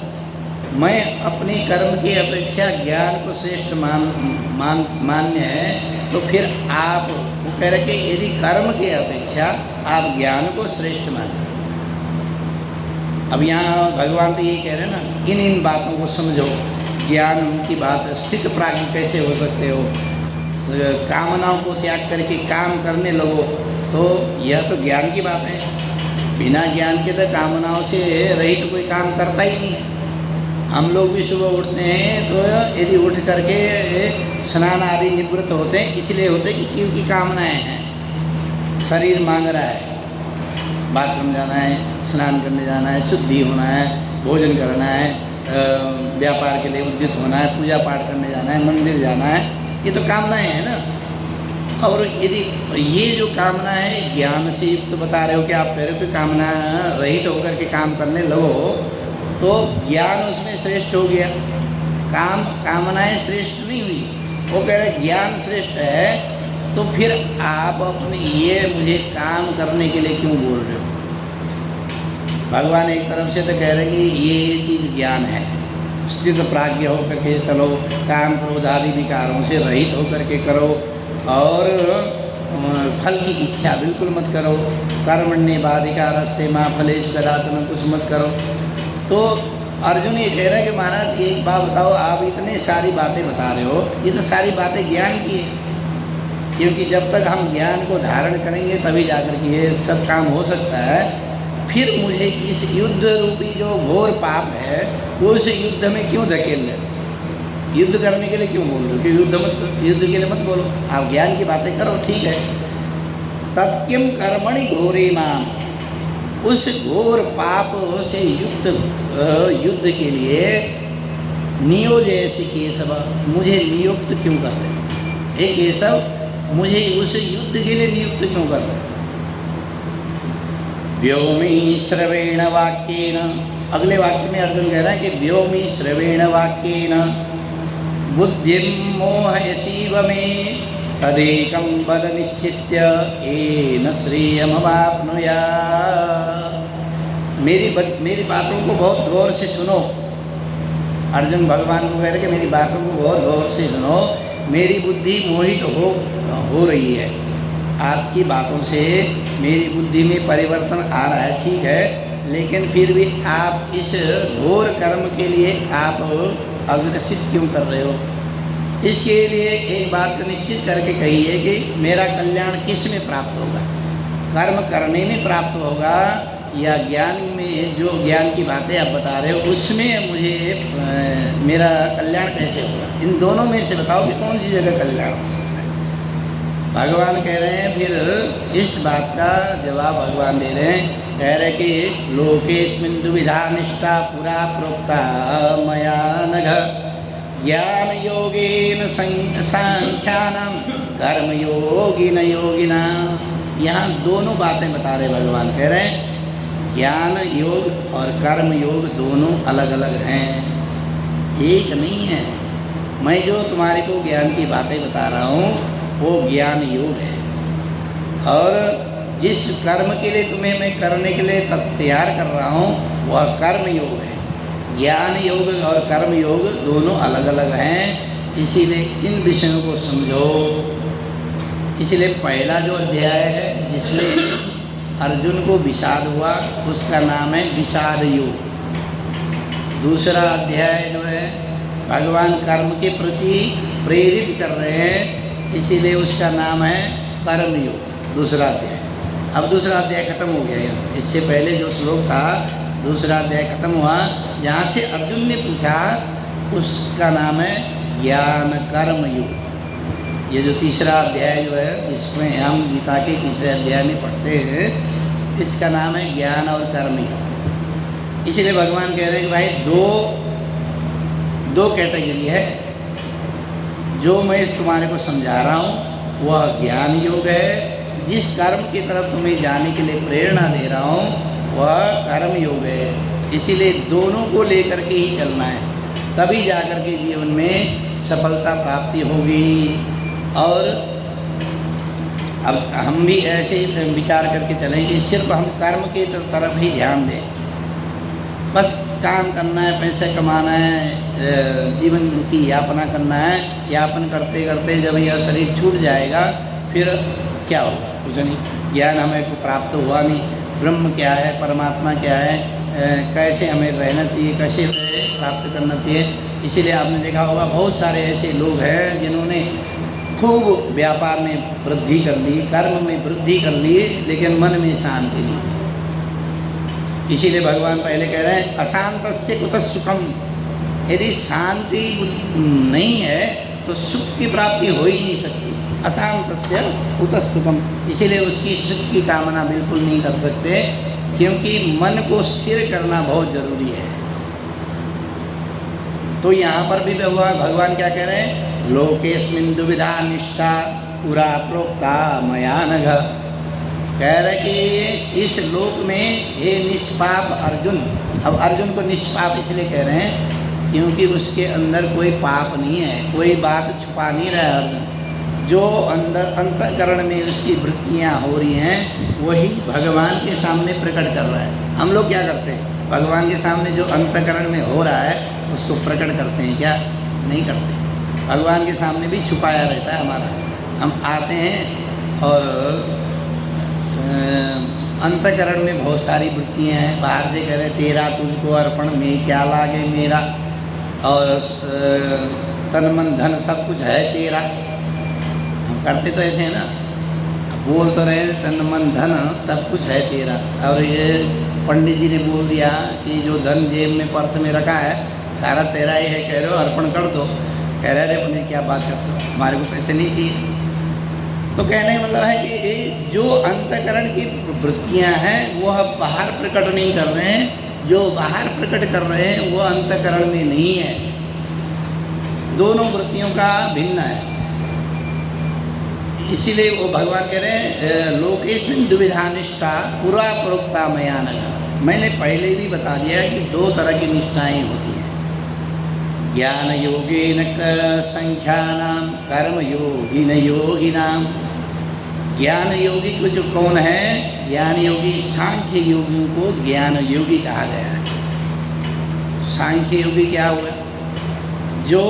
मैं अपनी कर्म की अपेक्षा ज्ञान को श्रेष्ठ मान्य है, तो फिर आप वो कह रहे कि यदि कर्म की अपेक्षा आप ज्ञान को श्रेष्ठ माने। अब यहाँ भगवान तो ये कह रहे हैं ना, इन बातों को समझो, ज्ञान की बात, स्थित प्राज्ञ कैसे हो सकते हो, कामनाओं को त्याग करके काम करने लगो, तो यह तो ज्ञान की बात है। बिना ज्ञान के तो कामनाओं से रहित तो कोई काम करता ही नहीं है। हम लोग भी सुबह उठते हैं तो यदि उठ करके स्नान आदि निवृत्त होते हैं, इसलिए होते हैं कि क्योंकि कामनाएं हैं, शरीर मांग रहा है, बाथरूम जाना है, स्नान करने जाना है, शुद्धि होना है, भोजन करना है, व्यापार के लिए उद्यत होना है, पूजा पाठ करने जाना है, मंदिर जाना है, ये तो कामनाएं हैं ना। और यदि ये जो कामना है ज्ञान से युक्त बता रहे हो कि आप कह रहे हो कि कामना रहित होकर के काम करने लगो, तो ज्ञान उसमें श्रेष्ठ हो गया, कामनाएं श्रेष्ठ नहीं हुई। वो कह रहे ज्ञान श्रेष्ठ है, तो फिर आप अपने ये मुझे काम करने के लिए क्यों बोल रहे हो? भगवान एक तरफ से तो कह रहे हैं कि ये चीज़ ज्ञान है, स्थित प्राज्ञ होकर के चलो, काम क्रोध आदि विकारों से रहित होकर के करो, और फल की इच्छा बिल्कुल मत करो, कर्मण्ये बाधिकारस्ते मां फलेषु कदाचन, कुछ मत करो। तो अर्जुन ये कह रहा है कि महाराज एक बात बताओ, आप इतने सारी बातें बता रहे हो, ये तो सारी बातें ज्ञान की है, क्योंकि जब तक हम ज्ञान को धारण करेंगे तभी जाकर के ये सब काम हो सकता है। फिर मुझे इस युद्ध रूपी जो घोर पाप है, वो उस युद्ध में क्यों धकेल रहे? युद्ध करने के लिए क्यों बोल रहे हो? कि युद्ध के लिए मत बोलो, आप ज्ञान की बातें करो, ठीक है। तत्किं कर्मणि घोरे माम, उस घोर पाप से युद्ध के लिए नियोजयसि केशव, मुझे नियुक्त क्यों कर रहे हो? हे केशव, मुझे उस युद्ध के लिए नियुक्त क्यों कर रहे हो? व्योमी श्रवेण वाक्येन, अगले वाक्य में अर्जुन कह रहा है कि व्योमी श्रवेण वाक्येन बुद्धिं मोहयसीव मे तदेकं पद निश्चित्य येन श्रेयमवाप्नुयात्। मेरी बातों को बहुत गौर से सुनो। अर्जुन भगवान को कह रहे कि मेरी बातों को बहुत गौर से सुनो, मेरी बुद्धि मोहित हो रही है, आपकी बातों से मेरी बुद्धि में परिवर्तन आ रहा है, ठीक है, लेकिन फिर भी आप इस घोर कर्म के लिए आप अग्रसित क्यों कर रहे हो? इसके लिए एक बात को निश्चित करके कहिए कि मेरा कल्याण किस में प्राप्त होगा, कर्म करने में प्राप्त होगा या ज्ञान में? जो ज्ञान की बातें आप बता रहे हो उसमें मुझे मेरा कल्याण कैसे होगा? इन दोनों में से बताओ कि कौन सी जगह कल्याण हो सकता है? भगवान कह रहे हैं, फिर इस बात का जवाब भगवान दे रहे हैं, कह रहे कि लोकेस्मिन् दुविधा निष्ठा पुरा प्रोक्ता मया नघ ज्ञान योगेन सांख्यानां कर्म योगिन योगिना। यहाँ दोनों बातें बता रहे भगवान, कह रहे हैं ज्ञान योग और कर्म योग दोनों अलग अलग हैं, एक नहीं है। मैं जो तुम्हारे को ज्ञान की बातें बता रहा हूँ वो ज्ञान योग है, और जिस कर्म के लिए तुम्हें मैं करने के लिए तैयार कर रहा हूँ वह कर्म योग है। ज्ञान योग और कर्म योग दोनों अलग अलग हैं, इसीलिए इन विषयों को समझो। इसलिए पहला जो अध्याय है जिसमें अर्जुन को विषाद हुआ उसका नाम है विषाद योग। दूसरा अध्याय जो है भगवान कर्म के प्रति प्रेरित कर रहे हैं, इसीलिए उसका नाम है कर्मयोग। दूसरा अध्याय, अब दूसरा अध्याय खत्म हो गया है। इससे पहले जो श्लोक था दूसरा अध्याय खत्म हुआ, जहाँ से अर्जुन ने पूछा उसका नाम है ज्ञान कर्म योग। ये जो तीसरा अध्याय जो है इसमें हम गीता के तीसरे अध्याय में पढ़ते हैं, इसका नाम है ज्ञान और कर्म योग। इसलिए भगवान कह रहे हैं कि भाई दो कैटेगरी है। जो मैं तुम्हारे को समझा रहा हूँ वह ज्ञान योग है, जिस कर्म की तरफ तुम्हें जाने के लिए प्रेरणा दे रहा हूँ वह कर्म योग है। इसीलिए दोनों को लेकर के ही चलना है, तभी जाकर के जीवन में सफलता प्राप्ति होगी। और अब हम भी ऐसे विचार करके चलेंगे, सिर्फ हम कर्म की तरफ ही ध्यान दें, बस काम करना है, पैसे कमाना है, जीवन की यापना करना है। यापन करते करते जब यह शरीर छूट जाएगा फिर क्या होगा? कुछ नहीं, ज्ञान हमें को प्राप्त हुआ नहीं। ब्रह्म क्या है, परमात्मा क्या है, कैसे हमें रहना चाहिए, कैसे प्राप्त करना चाहिए। इसीलिए आपने देखा होगा बहुत सारे ऐसे लोग हैं जिन्होंने खूब व्यापार में वृद्धि कर ली, कर्म में वृद्धि कर ली, लेकिन मन में शांति नहीं। इसीलिए भगवान पहले कह रहे हैं अशांतस्य कुतः सुखम। यदि शांति नहीं है तो सुख की प्राप्ति हो ही नहीं सकती। अशांतस्य कुतः सुखम, इसीलिए उसकी सुख की कामना बिल्कुल नहीं कर सकते, क्योंकि मन को स्थिर करना बहुत जरूरी है। तो यहाँ पर भी भगवान क्या कह रहे हैं? लोकेस्मिन् दुविधा निष्ठा पुरा प्रोक्ता मया नघ। कह रहे कि इस लोक में हे निष्पाप अर्जुन। अब अर्जुन को निष्पाप इसलिए कह रहे हैं क्योंकि उसके अंदर कोई पाप नहीं है, कोई बात छुपा नहीं रहा है अर्जुन। जो अंदर अंतःकरण में उसकी वृत्तियाँ हो रही हैं वही भगवान के सामने प्रकट कर रहा है। हम लोग क्या करते हैं? भगवान के सामने जो अंतःकरण में हो रहा है उसको प्रकट करते हैं क्या? नहीं करते। भगवान के सामने भी छुपाया रहता है हमारा। हम आते हैं और अंतःकरण में बहुत सारी वृत्तियाँ हैं, बाहर से कह रहे तेरा तुझको अर्पण में क्या लागे मेरा, और तन मन धन सब कुछ है तेरा। हम करते तो ऐसे हैं ना, बोल तो रहे तन मन धन सब कुछ है तेरा, और ये पंडित जी ने बोल दिया कि जो धन जेब में पर्स में रखा है सारा तेरा ही है, कह रहे हो अर्पण कर दो। कह रहे रे अपने क्या बात करते हो, हमारे को पैसे नहीं चाहिए। तो कहने का मतलब है कि जो अंतःकरण की वृत्तियां हैं वह बाहर प्रकट नहीं कर रहे हैं, जो बाहर प्रकट कर रहे हैं वो अंतःकरण में नहीं है। दोनों वृत्तियों का भिन्न है। इसीलिए वो भगवान कह रहे हैं लोकेस्मिन् दुविधा निष्ठा पुरा प्रोक्ता मया नघ। मैंने पहले भी बता दिया कि दो तरह की निष्ठाएं होती हैं। ज्ञान योगेन संख्यानां कर्म योगिन योगिनां। ज्ञान योगी को जो कौन है? ज्ञान योगी सांख्य योगियों को ज्ञान योगी कहा गया है। सांख्य योगी क्या हुआ? जो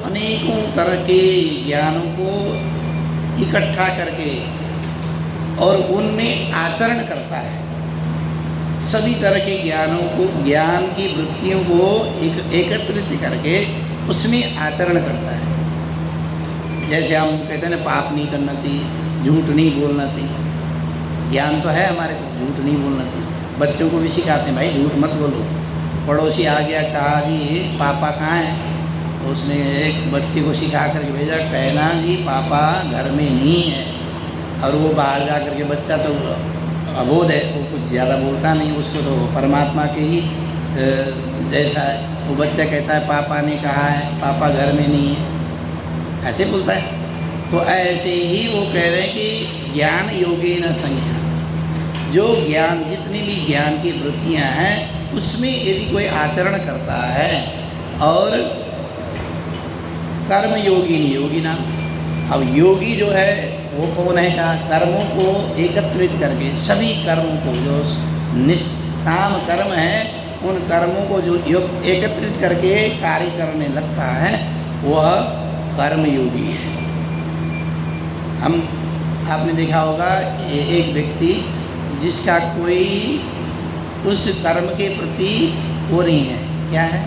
अनेकों तरह के ज्ञानों को इकट्ठा करके और उनमें आचरण करता है। सभी तरह के ज्ञानों को, ज्ञान की वृत्तियों को एकत्रित करके उसमें आचरण करता है। जैसे हम कहते हैं ना पाप नहीं करना चाहिए, झूठ नहीं बोलना चाहिए। ज्ञान तो है हमारे को, झूठ नहीं बोलना चाहिए। बच्चों को भी सिखाते हैं भाई झूठ मत बोलो। पड़ोसी आ गया, कहा जी पापा कहाँ हैं? उसने एक बच्चे को सिखा करके भेजा, कहना जी पापा घर में नहीं है। और वो बाहर जा कर के बच्चा तो अबोध है, वो कुछ ज़्यादा बोलता नहीं, उसको तो परमात्मा के ही जैसा है। वो बच्चा कहता है पापा ने कहा है, पापा घर में नहीं है, ऐसे बोलता है। तो ऐसे ही वो कह रहे हैं कि ज्ञान योगेन संख्या। जो ज्ञान, जितनी भी ज्ञान की वृत्तियाँ हैं उसमें यदि कोई आचरण करता है, और कर्म योगी नहीं योगी ना। अब योगी जो है वो कौन है? का कर्मों को एकत्रित करके, सभी कर्मों को जो निष्काम कर्म है उन कर्मों को जो एकत्रित करके कार्य करने लगता है वह कर्म योगी है। हम आपने देखा होगा एक व्यक्ति जिसका कोई उस कर्म के प्रति वो नहीं है, क्या है?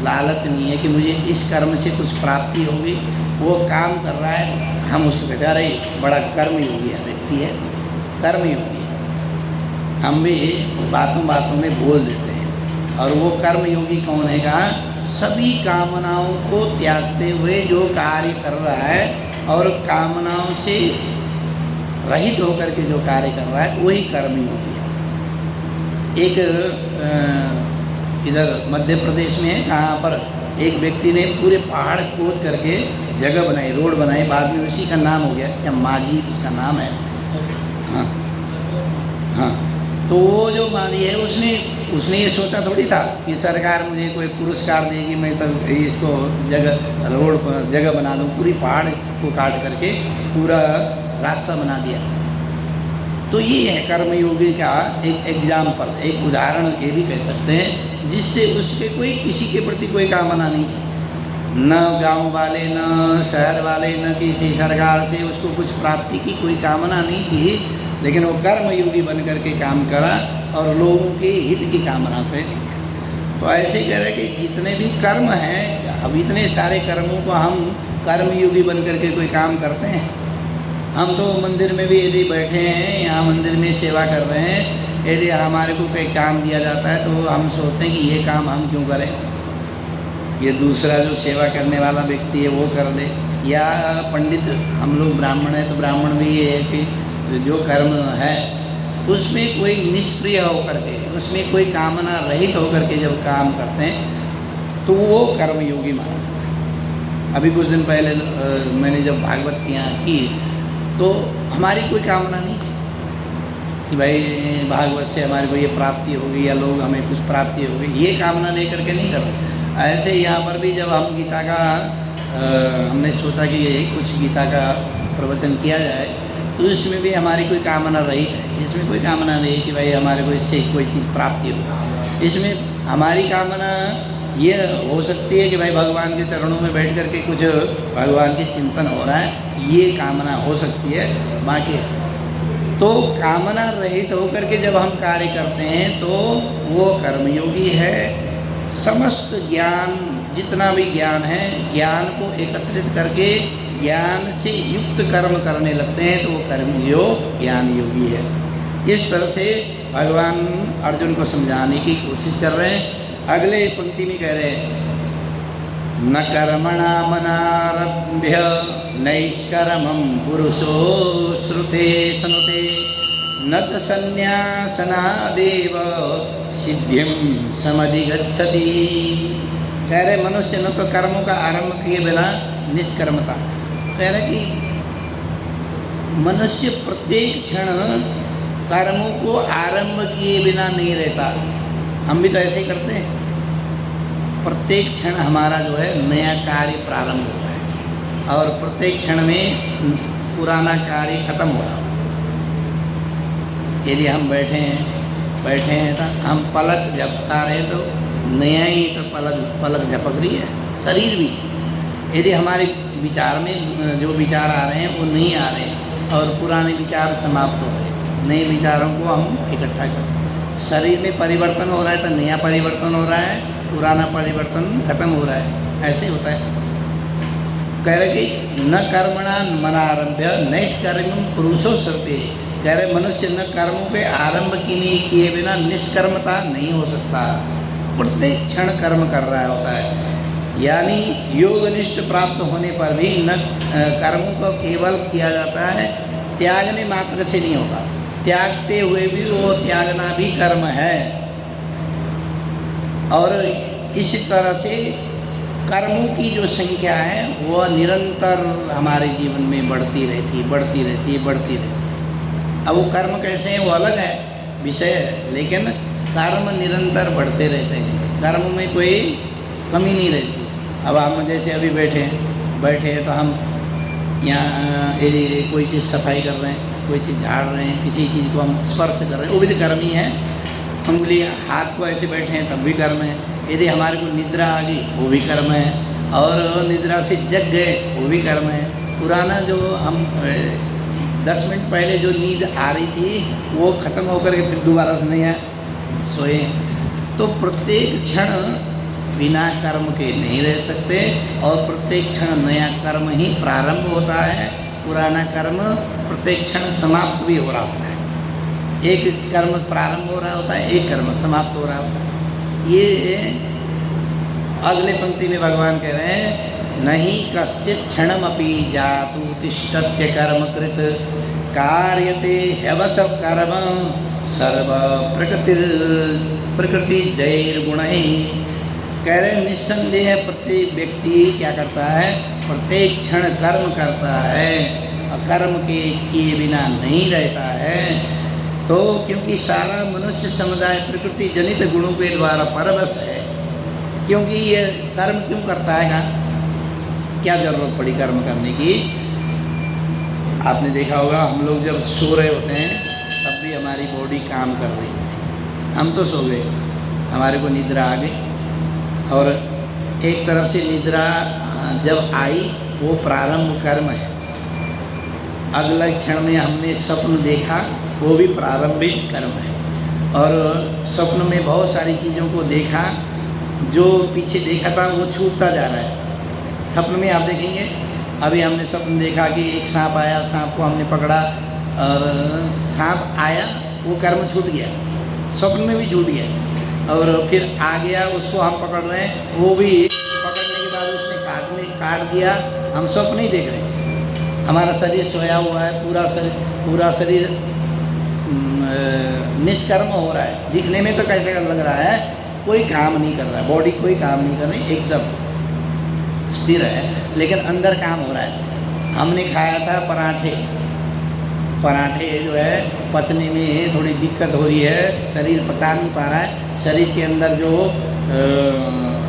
लालच नहीं है कि मुझे इस कर्म से कुछ प्राप्ति होगी। वो काम कर रहा है, हम उसको कहते हैं अरे बड़ा कर्मयोगी है व्यक्ति है, कर्मयोगी है। हम भी बातों बातों में बोल देते हैं। और वो कर्मयोगी कौन है? कहा सभी कामनाओं को त्यागते हुए जो कार्य कर रहा है और कामनाओं से रहित होकर के जो कार्य कर रहा है वही कर्मयोगी है। एक इधर मध्य प्रदेश में है, कहाँ पर एक व्यक्ति ने पूरे पहाड़ खोद करके जगह बनाई, रोड बनाई, बाद में उसी का नाम हो गया, क्या माझी उसका नाम है। हाँ हाँ, तो वो जो माझी है उसने ये सोचा थोड़ी था कि सरकार मुझे कोई पुरस्कार देगी, मैं तब इसको रोड पर जगह बना दूँ। पूरी पहाड़ को काट करके पूरा रास्ता बना दिया। तो ये है कर्मयोगी का एक एग्जाम्पल, एक उदाहरण ये भी कह सकते हैं, जिससे उसके कोई किसी के प्रति कोई कामना नहीं थी, न गांव वाले न शहर वाले न किसी सरकार से उसको कुछ प्राप्ति की कोई कामना नहीं थी, लेकिन वो कर्मयोगी बन करके काम करा और लोगों के हित की कामना पे नहीं। तो ऐसे कह रहे कि जितने भी कर्म हैं, अब इतने सारे कर्मों को हम कर्मयोगी बन करके कोई काम करते हैं। हम तो मंदिर में भी यदि बैठे हैं, यहाँ मंदिर में सेवा कर रहे हैं, यदि हमारे को कोई काम दिया जाता है तो हम सोचते हैं कि ये काम हम क्यों करें, ये दूसरा जो सेवा करने वाला व्यक्ति है वो कर ले। या पंडित, हम लोग ब्राह्मण हैं तो ब्राह्मण भी ये है कि जो कर्म है उसमें कोई निष्क्रिय होकर के, उसमें कोई कामना रहित होकर के जब काम करते हैं तो वो कर्मयोगी माना जाता है। अभी कुछ दिन पहले मैंने जब भागवत की यहाँ की तो हमारी कोई कामना नहीं थी कि भाई भागवत से हमारी को ये प्राप्ति होगी या लोग हमें कुछ प्राप्ति होगी, ये कामना लेकर के नहीं कर रहे। ऐसे यहाँ पर भी जब हम गीता का हमने सोचा कि कुछ गीता का प्रवचन किया जाए तो इसमें भी हमारी कोई कामना रहित है। इसमें कोई कामना नहीं है कि भाई हमारे को इससे कोई चीज़ प्राप्ति हो। इसमें हमारी कामना ये हो सकती है कि भाई भगवान के चरणों में बैठ करके कुछ भगवान के चिंतन हो रहा है, ये कामना हो सकती है। बाकी तो कामना रहित होकर के जब हम कार्य करते हैं तो वो कर्मयोगी है। समस्त ज्ञान, जितना भी ज्ञान है, ज्ञान को एकत्रित करके ज्ञान से युक्त कर्म करने लगते हैं तो वो कर्मयोग ज्ञान योगी है। इस तरह से भगवान अर्जुन को समझाने की कोशिश कर रहे हैं। अगले पंक्ति में कह रहे हैं, न कर्मणा मनारभ्य नैष्कर्मं पुरुषो श्रुते सनुते न च संन्यासनादेव सिद्धिं समधिगच्छति। कह रहे मनुष्य न तो कर्मों का आरंभ किए बिना निष्कर्मता। कह रहे कि मनुष्य प्रत्येक क्षण कर्मों को आरंभ किए बिना नहीं रहता। हम भी तो ऐसे ही करते हैं। प्रत्येक क्षण हमारा जो है नया कार्य प्रारंभ होता है और प्रत्येक क्षण में पुराना कार्य खत्म हो रहा हो। यदि हम बैठे हैं तो हम पलक झपका रहे तो नया ही तो पलक झपक रही है, शरीर भी। यदि हमारे विचार में जो विचार आ रहे हैं वो नहीं आ रहे हैं और पुराने विचार समाप्त हो रहे हैं, नए विचारों को हम इकट्ठा करते हैं। शरीर में परिवर्तन हो रहा है तो नया परिवर्तन हो रहा है, पुराना परिवर्तन खत्म हो रहा है, ऐसे होता है। कह रहे कि न कर्मणा मनारभ्य नैष्कर्मं पुरुषो श्रुते। कह रहे मनुष्य न कर्मों के आरंभ किए बिना निष्कर्मता नहीं हो सकता। प्रत्येक क्षण कर्म कर रहा होता है। यानी योगनिष्ठ प्राप्त होने पर भी न कर्मों को केवल किया जाता है, त्यागने मात्र से नहीं होगा, त्यागते हुए भी वो त्यागना भी कर्म है। और इसी तरह से कर्मों की जो संख्या है वह निरंतर हमारे जीवन में बढ़ती रहती है। अब वो कर्म कैसे हैं वो अलग है विषय है, लेकिन कर्म निरंतर बढ़ते रहते हैं, कर्म में कोई कमी नहीं रहती। अब हम जैसे अभी बैठे हैं तो हम यहाँ कोई चीज़ सफाई कर रहे हैं, कोई चीज़ झाड़ रहे हैं, किसी चीज़ को हम स्पर्श कर रहे हैं, वो भी तो कर्म ही है। उंगली हाथ को ऐसे बैठे हैं तब भी कर्म है। यदि हमारे को निद्रा आ गई वो भी कर्म है, और निद्रा से जग गए वो भी कर्म है। पुराना जो हम 10 मिनट पहले जो नींद आ रही थी वो ख़त्म होकर के फिर दोबारा से नहीं सोए। तो प्रत्येक क्षण बिना कर्म के नहीं रह सकते, और प्रत्येक क्षण नया कर्म ही प्रारंभ होता है, पुराना कर्म प्रत्येक क्षण समाप्त भी हो रहा होता है। एक कर्म प्रारंभ हो रहा होता है, एक कर्म समाप्त हो रहा होता है। ये अगले पंक्ति में भगवान कह रहे हैं, नहीं कश्चित् क्षणमपि जातु तिष्ठत्य कर्म कृत कार्यते ह्यवश कर्म सर्व प्रकृति जैर्गुणैः। कह रहे निस्संदेह प्रत्येक व्यक्ति क्या करता है, प्रत्येक क्षण कर्म करता है, और कर्म के किए बिना नहीं रहता है। तो क्योंकि सारा मनुष्य समुदाय प्रकृति जनित गुणों के द्वारा परवश है, क्योंकि ये कर्म क्यों करता है, क्या जरूरत पड़ी कर्म करने की। आपने देखा होगा हम लोग जब सो रहे होते हैं तब भी हमारी बॉडी काम कर रही होती, हम तो सो गए, हमारे को निद्रा आ गई, और एक तरफ से निद्रा जब आई वो प्रारंभ कर्म है। अगले क्षण में हमने स्वप्न देखा, वो भी प्रारंभिक कर्म है, और स्वप्न में बहुत सारी चीज़ों को देखा, जो पीछे देखा था वो छूटता जा रहा है। स्वप्न में आप देखेंगे, अभी हमने स्वप्न देखा कि एक सांप आया, सांप को हमने पकड़ा, और सांप आया, वो कर्म छूट गया, स्वप्न में भी छूट गया, और फिर आ गया, उसको हम पकड़ रहे हैं, वो भी पकड़ने के बाद उसने काट दिया, हम स्वप्न ही देख रहे हैं। हमारा शरीर सोया हुआ है, पूरा शरीर निष्कर्म हो रहा है, दिखने में तो कैसे लग रहा है, कोई काम नहीं कर रहा है, बॉडी कोई काम नहीं कर रही, एकदम स्थिर है, लेकिन अंदर काम हो रहा है। हमने खाया था पराठे जो है पचने में थोड़ी दिक्कत हो रही है, शरीर पचा नहीं पा रहा है, शरीर के अंदर जो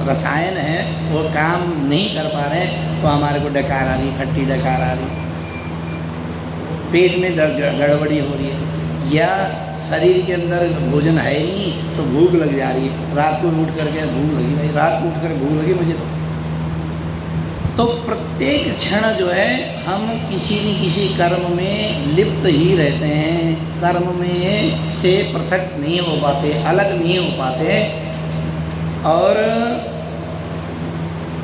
रसायन है वो काम नहीं कर पा रहे हैं, तो हमारे को डकार आ रही, खट्टी डकार आ रही, पेट में गड़बड़ी हो रही है, या शरीर के अंदर भोजन है नहीं तो भूख लग जा रही है, रात को उठ करके भूख लगी, भाई रात को उठ कर भूख लगी मुझे तो प्रत्येक क्षण जो है हम किसी न किसी कर्म में लिप्त ही रहते हैं, कर्म में से पृथक नहीं हो पाते, अलग नहीं हो पाते। और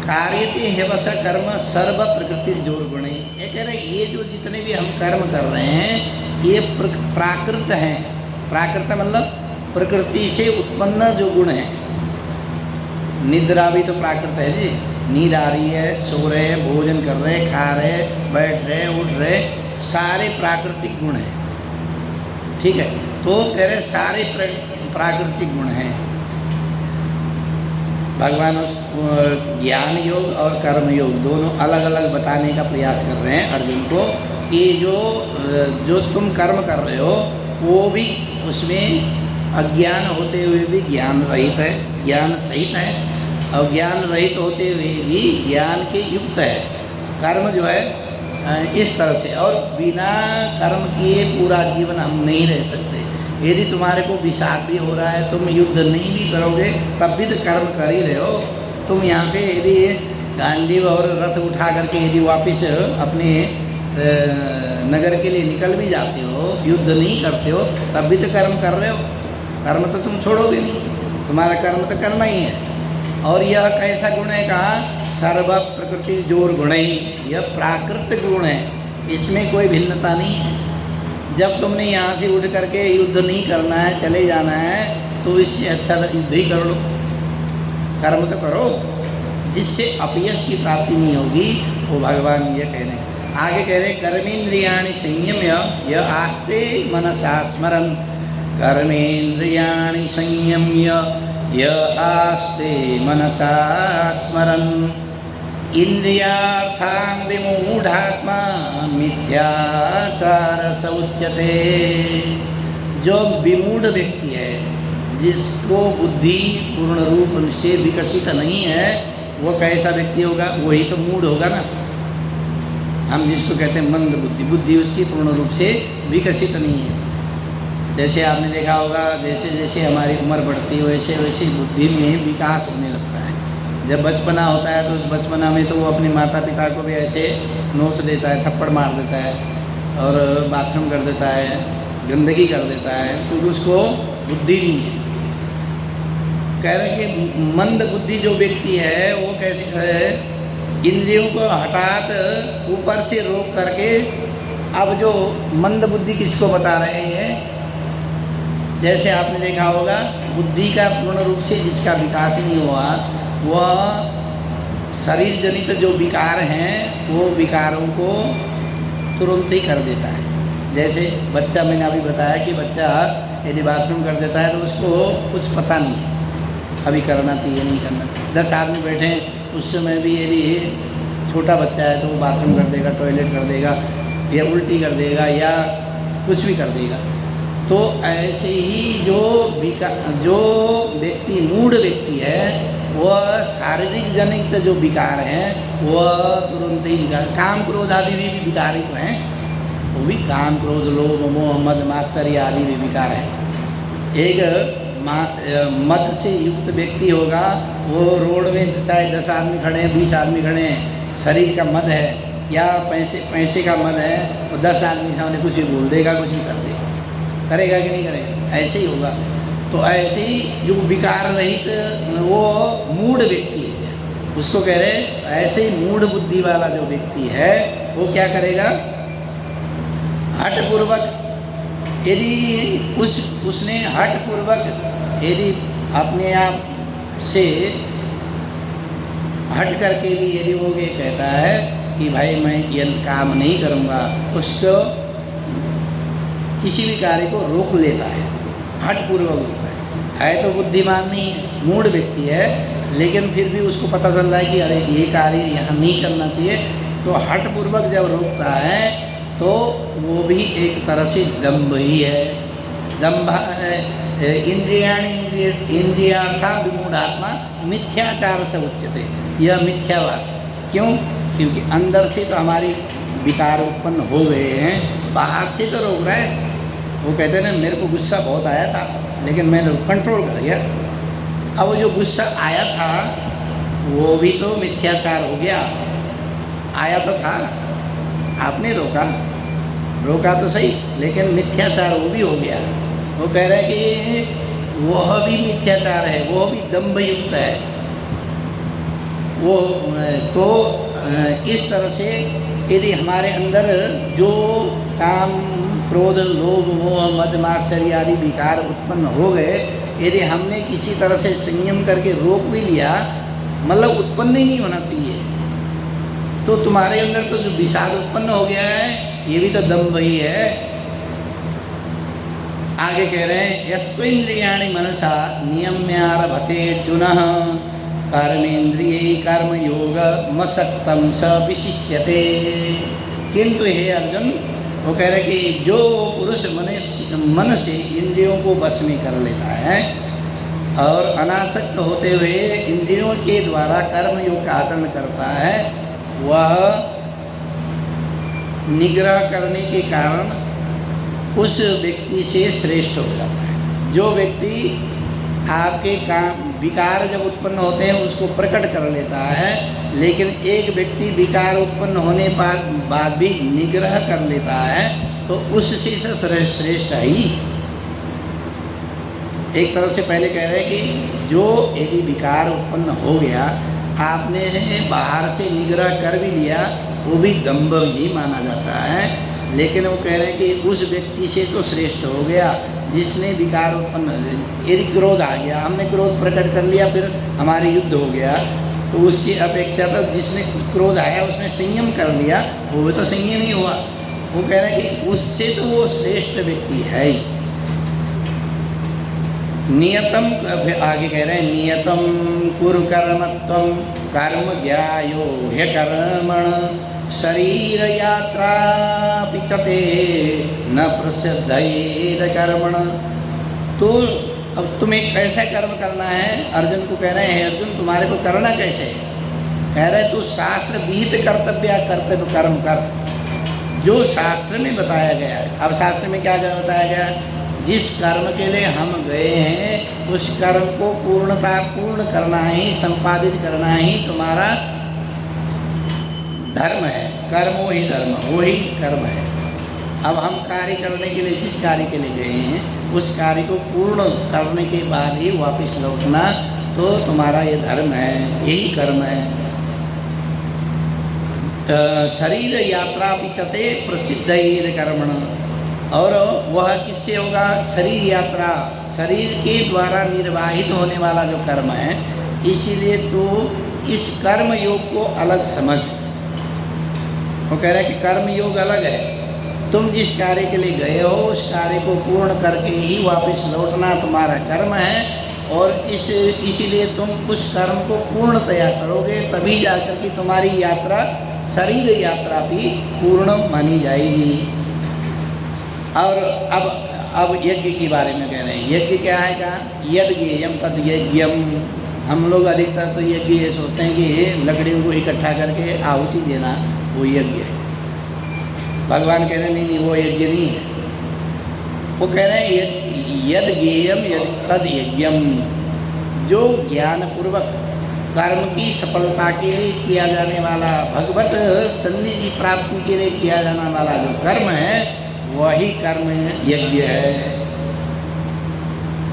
कार्यते हेवस कर्म सर्व प्रकृति जोर गुणे, ये कह रहे ये जो जितने भी हम कर्म कर रहे हैं ये प्राकृत हैं। प्राकृत मतलब प्रकृति से उत्पन्न जो गुण है। निद्रा भी तो प्राकृत है जी, नींद आ रही है, सो रहे हैं, भोजन कर रहे हैं, खा रहे हैं, बैठ रहे हैं, उठ रहे, सारे प्राकृतिक गुण हैं। ठीक है, तो कह रहे सारे प्राकृतिक गुण हैं। भगवान उस ज्ञान योग और कर्म योग दोनों अलग अलग बताने का प्रयास कर रहे हैं अर्जुन को, कि जो तुम कर्म कर रहे हो वो भी उसमें अज्ञान होते हुए भी ज्ञान रहित है, ज्ञान सहित है, और ज्ञान रहित होते हुए भी ज्ञान के युक्त है। कर्म जो है इस तरह से, और बिना कर्म किए पूरा जीवन हम नहीं रह सकते। यदि तुम्हारे को विषाद भी हो रहा है, तुम युद्ध नहीं भी करोगे तब भी तो कर्म कर ही रहे हो। तुम यहाँ से यदि गांडीव और रथ उठा करके यदि वापस अपने नगर के लिए निकल भी जाते हो, युद्ध नहीं करते हो, तब भी तो कर्म कर रहे हो। कर्म तो तुम छोड़ोगे नहीं, तुम्हारा कर्म तो करना ही है। और यह कैसा गुण है, कहा सर्व प्रकृति जोर गुण ही, यह प्राकृतिक गुण है, इसमें कोई भिन्नता नहीं है। जब तुमने यहाँ से उठ करके युद्ध नहीं करना है, चले जाना है, तो इससे अच्छा युद्ध ही कर लो, कर्म तो करो, जिससे अपयश की प्राप्ति नहीं होगी। वो भगवान ये कह रहे हैं, आगे कह रहे कर्मेंद्रियाणि संयम्य य आस्ते मनसा स्मरन्, कर्मेंद्रियाणि संयम्य य आस्ते मनसा स्मरन्, इंद्रियार्थान् विमूढ़ात्मा मिथ्याचार स उच्यते। जो विमूढ़ व्यक्ति है, जिसको बुद्धि पूर्ण रूप से विकसित नहीं है, वो कैसा व्यक्ति होगा? वही तो मूढ़ होगा ना। हम जिसको कहते हैं मंद बुद्धि, बुद्धि उसकी पूर्ण रूप से विकसित नहीं है। जैसे आपने देखा होगा, जैसे जैसे हमारी उम्र बढ़ती है वैसे वैसे बुद्धि में विकास होने लगता है। जब बचपना होता है तो उस बचपना में तो वो अपने माता पिता को भी ऐसे नोच देता है, थप्पड़ मार देता है, और बाथरूम कर देता है, गंदगी कर देता है, तो उसको बुद्धि नहीं है। कह रहे कि मंद बुद्धि जो व्यक्ति है वो कैसे है, इंद्रियों को हठात ऊपर से रोक करके, अब जो मंद बुद्धि किसको बता रहे हैं, जैसे आपने देखा होगा बुद्धि का पूर्ण रूप से जिसका विकास नहीं हुआ वह शरीर जनित जो विकार हैं वो विकारों को तुरंत ही कर देता है। जैसे बच्चा, मैंने अभी बताया कि बच्चा यदि बाथरूम कर देता है तो उसको कुछ पता नहीं है अभी करना चाहिए नहीं करना चाहिए। 10 आदमी बैठे हैं उस समय भी यदि छोटा बच्चा है तो वो बाथरूम कर देगा, टॉयलेट कर देगा या उल्टी कर देगा या कुछ भी कर देगा। तो ऐसे ही जो व्यक्ति मूढ़ व्यक्ति है वह शारीरिक जनित जो विकार हैं वह तुरंत ही विकार, काम क्रोध आदि भी विकार ही तो हैं, वो भी काम क्रोध लोभ मोह मद मात्सर्य आदि भी विकार हैं। एक मद से युक्त व्यक्ति होगा, वो रोड में चाहे 10 आदमी खड़े हैं 20 आदमी खड़े हैं, शरीर का मद है या पैसे का मद है, वो 10 आदमी सामने कुछ भी बोल देगा, कुछ भी कर देगा, करेगा कि नहीं करेगा, ऐसे ही होगा। तो ऐसे ही जो विकार रहित वो मूढ़ व्यक्ति है, उसको कह रहे ऐसे ही मूढ़ बुद्धि वाला जो व्यक्ति है वो क्या करेगा, हठपूर्वक यदि उसने हठपूर्वक यदि अपने आप से हट करके भी यदि वो ये कहता है कि भाई मैं ये काम नहीं करूँगा, उसको किसी भी कार्य को रोक लेता है, हठपूर्वक होता है तो बुद्धिमान नहीं है, मूढ़ व्यक्ति है, लेकिन फिर भी उसको पता चल रहा है कि अरे ये कार्य यहाँ नहीं करना चाहिए, तो हठपूर्वक जब रोकता है तो वो भी एक तरह से दम्भ ही है। दम्भ इंद्रियार्था विमूढ़ात्मा मिथ्याचार से उच्यते, यह मिथ्यावाद। क्यों? क्योंकि अंदर से तो हमारी विकार उत्पन्न हो गए हैं, बाहर से तो रोक रहा है। वो कहते हैं ना मेरे को गुस्सा बहुत आया था लेकिन मैंने कंट्रोल कर गया। अब वो जो गुस्सा आया था वो भी तो मिथ्याचार हो गया, आया तो था, आपने रोका तो सही लेकिन मिथ्याचार वो भी हो गया। वो कह रहे हैं कि वह भी मिथ्याचार है, वो भी दम्भ युक्त है। वो तो इस तरह से यदि हमारे अंदर जो काम क्रोध लोभ मोह मद मात्सर्य आदि विकार उत्पन्न हो गए, यदि हमने किसी तरह से संयम करके रोक भी लिया, मतलब उत्पन्न ही नहीं होना चाहिए, तो तुम्हारे अंदर तो जो विषाद उत्पन्न हो गया है ये भी तो दम्भ ही है। आगे कह रहे हैं यस्त्वेन्द्रियाणि मनसा नियम्यारभते अर्जुनः कर्मेन्द्रिये कर्मयोग मसक्तं स विशिष्यते। किंतु हे अर्जुन, वो कह रहे कि जो पुरुष मन से इंद्रियों को वश में कर लेता है और अनासक्त होते हुए इंद्रियों के द्वारा कर्मयोग का आचरण करता है, वह निग्रह करने के कारण उस व्यक्ति से श्रेष्ठ हो जाता है। जो व्यक्ति आपके काम विकार जब उत्पन्न होते हैं उसको प्रकट कर लेता है, लेकिन एक व्यक्ति विकार उत्पन्न होने बाद भी निग्रह कर लेता है तो उससे श्रेष्ठ है ही। एक तरह से पहले कह रहे हैं कि जो यदि विकार उत्पन्न हो गया, आपने बाहर से निग्रह कर भी लिया, वो भी दम्भ ही माना जाता है। लेकिन वो कह रहे हैं कि उस व्यक्ति से तो श्रेष्ठ हो गया जिसने विकार उत्पन्न, यदि क्रोध आ गया, हमने क्रोध प्रकट कर लिया, फिर हमारे युद्ध हो गया, तो उससे अपेक्षा तो जिसने क्रोध आया उसने संयम कर लिया, वो भी तो संयम ही हुआ। वो कह रहे हैं कि उससे तो वो श्रेष्ठ व्यक्ति है ही। नियतम, आगे कह रहे हैं नियतम कुरु कर्मत्वं कर्म ज्यायो ह्यकर्मण शरीर यात्रा पिचते न प्रसिद्धैर कर्मण। तो अब तुम्हें कैसा कर्म करना है, अर्जुन को कह रहे हैं अर्जुन तुम्हारे को करना कैसे है? कह रहे तो शास्त्र विहित कर्तव्य कर्म कर, जो शास्त्र में बताया गया है। अब शास्त्र में क्या बताया गया है? जिस कर्म के लिए हम गए हैं उस कर्म को पूर्ण करना ही, संपादित करना ही तुम्हारा धर्म है। कर्मो ही धर्म, वो ही कर्म है। अब हम कार्य करने के लिए जिस कार्य के लिए गए हैं उस कार्य को पूर्ण करने के बाद ही वापस लौटना, तो तुम्हारा ये धर्म है, यही कर्म है। शरीर यात्रा पिचते प्रसिद्ध कर्मण, और वह किससे होगा? शरीर यात्रा, शरीर के द्वारा निर्वाहित होने वाला जो कर्म है। इसीलिए तो इस कर्म योग को अलग समझ। वो कह रहे हैं कि कर्म योग अलग है, तुम जिस कार्य के लिए गए हो उस कार्य को पूर्ण करके ही वापस लौटना तुम्हारा कर्म है। और इसीलिए तुम उस कर्म को पूर्णतया करोगे, तभी जाकर के तुम्हारी यात्रा, शरीर यात्रा भी पूर्ण मानी जाएगी। और अब यज्ञ के बारे में कह रहे हैं। यज्ञ क्या है? क्या यद ज्ञेयम तद यज्ञम। हम लोग अधिकतर तो यज्ञ ये सोचते हैं कि लकड़ियों को इकट्ठा करके आहुति देना वो यज्ञ है। भगवान कह रहे हैं नहीं, वो यज्ञ नहीं है। वो कह रहे हैं यद ज्ञेयम यद तद यज्ञम, जो ज्ञानपूर्वक कर्म की सफलता के लिए किया जाने वाला, भगवत सन्निधि प्राप्ति के लिए किया जाने वाला जो कर्म है, वही कर्म यज्ञ है।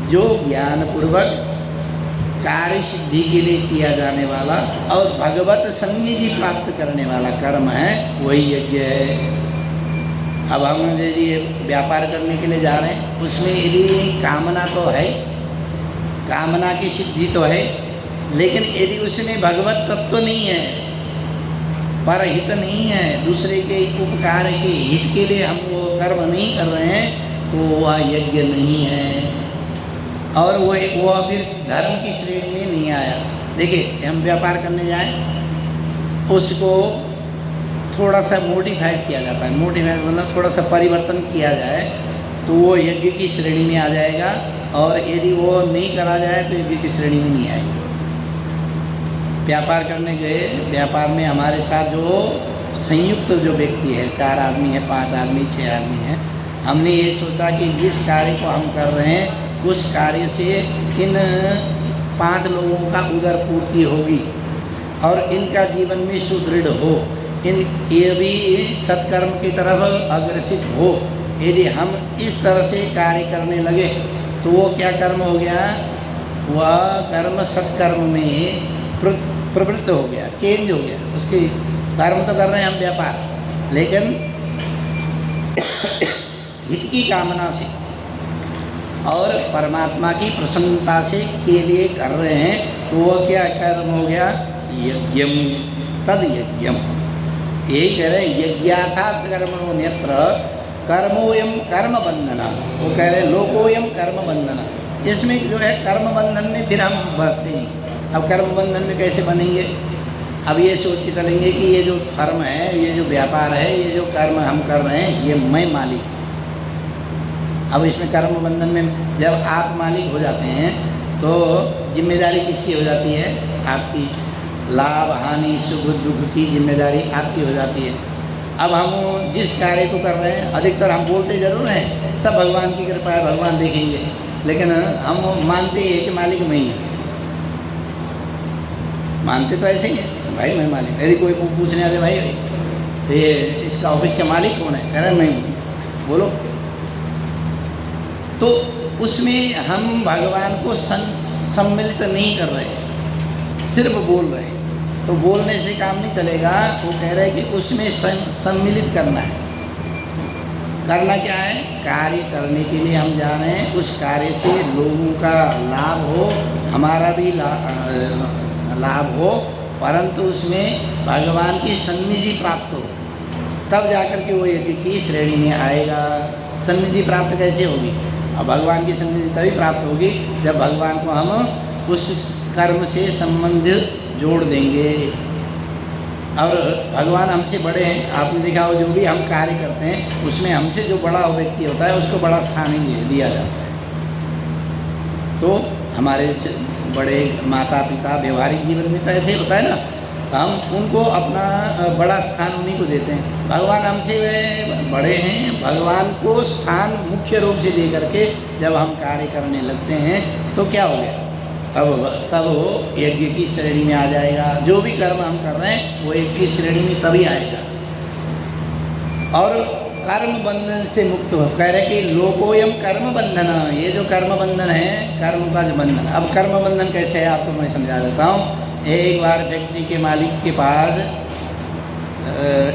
जो ज्ञानपूर्वक कार्य सिद्धि के लिए किया जाने वाला और भगवत सन्निधि प्राप्त करने वाला कर्म है, वही यज्ञ है। अब हम यदि व्यापार करने के लिए जा रहे हैं, उसमें यदि कामना तो है, कामना की सिद्धि तो है, लेकिन यदि उसमें भगवत तत्व नहीं है, परहित नहीं है, दूसरे के उपकार के हित के लिए हम वो कर्म नहीं कर रहे हैं, तो वह यज्ञ नहीं है और वो फिर धर्म की श्रेणी में नहीं आया। देखिए, हम व्यापार करने जाएं, उसको थोड़ा सा मॉडिफाई किया जाता है। मॉडिफाई मतलब थोड़ा सा परिवर्तन किया जाए तो वो यज्ञ की श्रेणी में आ जाएगा, और यदि वो नहीं करा जाए तो यज्ञ की श्रेणी में नहीं आएगा। व्यापार करने गए, व्यापार में हमारे साथ जो संयुक्त जो व्यक्ति है, 4 आदमी है, 5 आदमी, 6 आदमी है, हमने ये सोचा कि जिस कार्य को हम कर रहे हैं उस कार्य से इन 5 लोगों का उदर पूर्ति होगी और इनका जीवन में सुदृढ़ हो, ये भी सत्कर्म की तरफ अग्रसित हो। यदि हम इस तरह से कार्य करने लगे तो वो क्या कर्म हो गया? वह कर्म सत्कर्म में प्रवृत्त हो गया, चेंज हो गया। उसके कर्म तो कर रहे हैं हम व्यापार, लेकिन हित की कामना से और परमात्मा की प्रसन्नता से के लिए कर रहे हैं, तो वो क्या कर्म हो गया? यज्ञम तद यज्ञम। यही कह रहे हैं यज्ञार्थात् कर्मणो न्यत्र कर्मोयम कर्म बंधना। वो कह रहे हैं लोकोयम कर्म बंधना। इसमें जो है कर्म बंधन में फिर हम बंधते नहीं। अब कर्म बंधन में कैसे बनेंगे? अब ये सोच के चलेंगे कि ये जो फर्म है, ये जो व्यापार है, ये जो कर्म हम कर रहे हैं, ये मैं मालिक हूँ। अब इसमें कर्म बंधन में जब आप मालिक हो जाते हैं तो जिम्मेदारी किसकी हो जाती है? आपकी। लाभ हानि सुख दुख की जिम्मेदारी आपकी हो जाती है। अब हम जिस कार्य को कर रहे हैं, अधिकतर हम बोलते ज़रूर हैं सब भगवान की कृपा है, भगवान देखेंगे, लेकिन हम मानते हैं कि मालिक मैं ही हूँ। मानते तो ऐसे ही है, भाई मैं मालिक। यदि कोई पूछने आते भाई ये इसका ऑफिस का मालिक कौन है? कह रहे मैं हूँ, बोलो। तो उसमें हम भगवान को सम्मिलित नहीं कर रहे हैं, सिर्फ बोल रहे हैं। तो बोलने से काम नहीं चलेगा। वो कह रहे हैं कि उसमें सम्मिलित करना है। करना क्या है? कार्य करने के लिए हम जा रहे हैं, उस कार्य से लोगों का लाभ हो, हमारा भी लाभ हो, परंतु उसमें भगवान की सन्निधि प्राप्त हो, तब जाकर के वो यज्ञ की श्रेणी में आएगा। सन्निधि प्राप्त कैसे होगी? अब भगवान की सन्निधि तभी प्राप्त होगी जब भगवान को हम उस कर्म से संबंध जोड़ देंगे। और भगवान हमसे बड़े हैं। आपने देखा हो, जो भी हम कार्य करते हैं उसमें हमसे जो बड़ा व्यक्ति होता है उसको बड़ा स्थान ही दिया जाता है। तो हमारे बड़े माता पिता व्यवहारिक जीवन में तो ऐसे होता है ना, तो हम उनको अपना बड़ा स्थान उन्हीं को देते हैं। भगवान हमसे बड़े हैं, भगवान को स्थान मुख्य रूप से दे करके जब हम कार्य करने लगते हैं तो क्या हो गया? तब वो यज्ञ की श्रेणी में आ जाएगा। जो भी कर्म हम कर रहे हैं वो यज्ञ की श्रेणी में तभी आएगा। और कर्म बंधन से मुक्त हो। कह रहे कि लोकोयम कर्म बंधन, ये जो कर्म बंधन है, कर्म का जो बंधन। अब कर्म बंधन कैसे है आपको मैं समझा देता हूँ। एक बार फैक्ट्री के मालिक के पास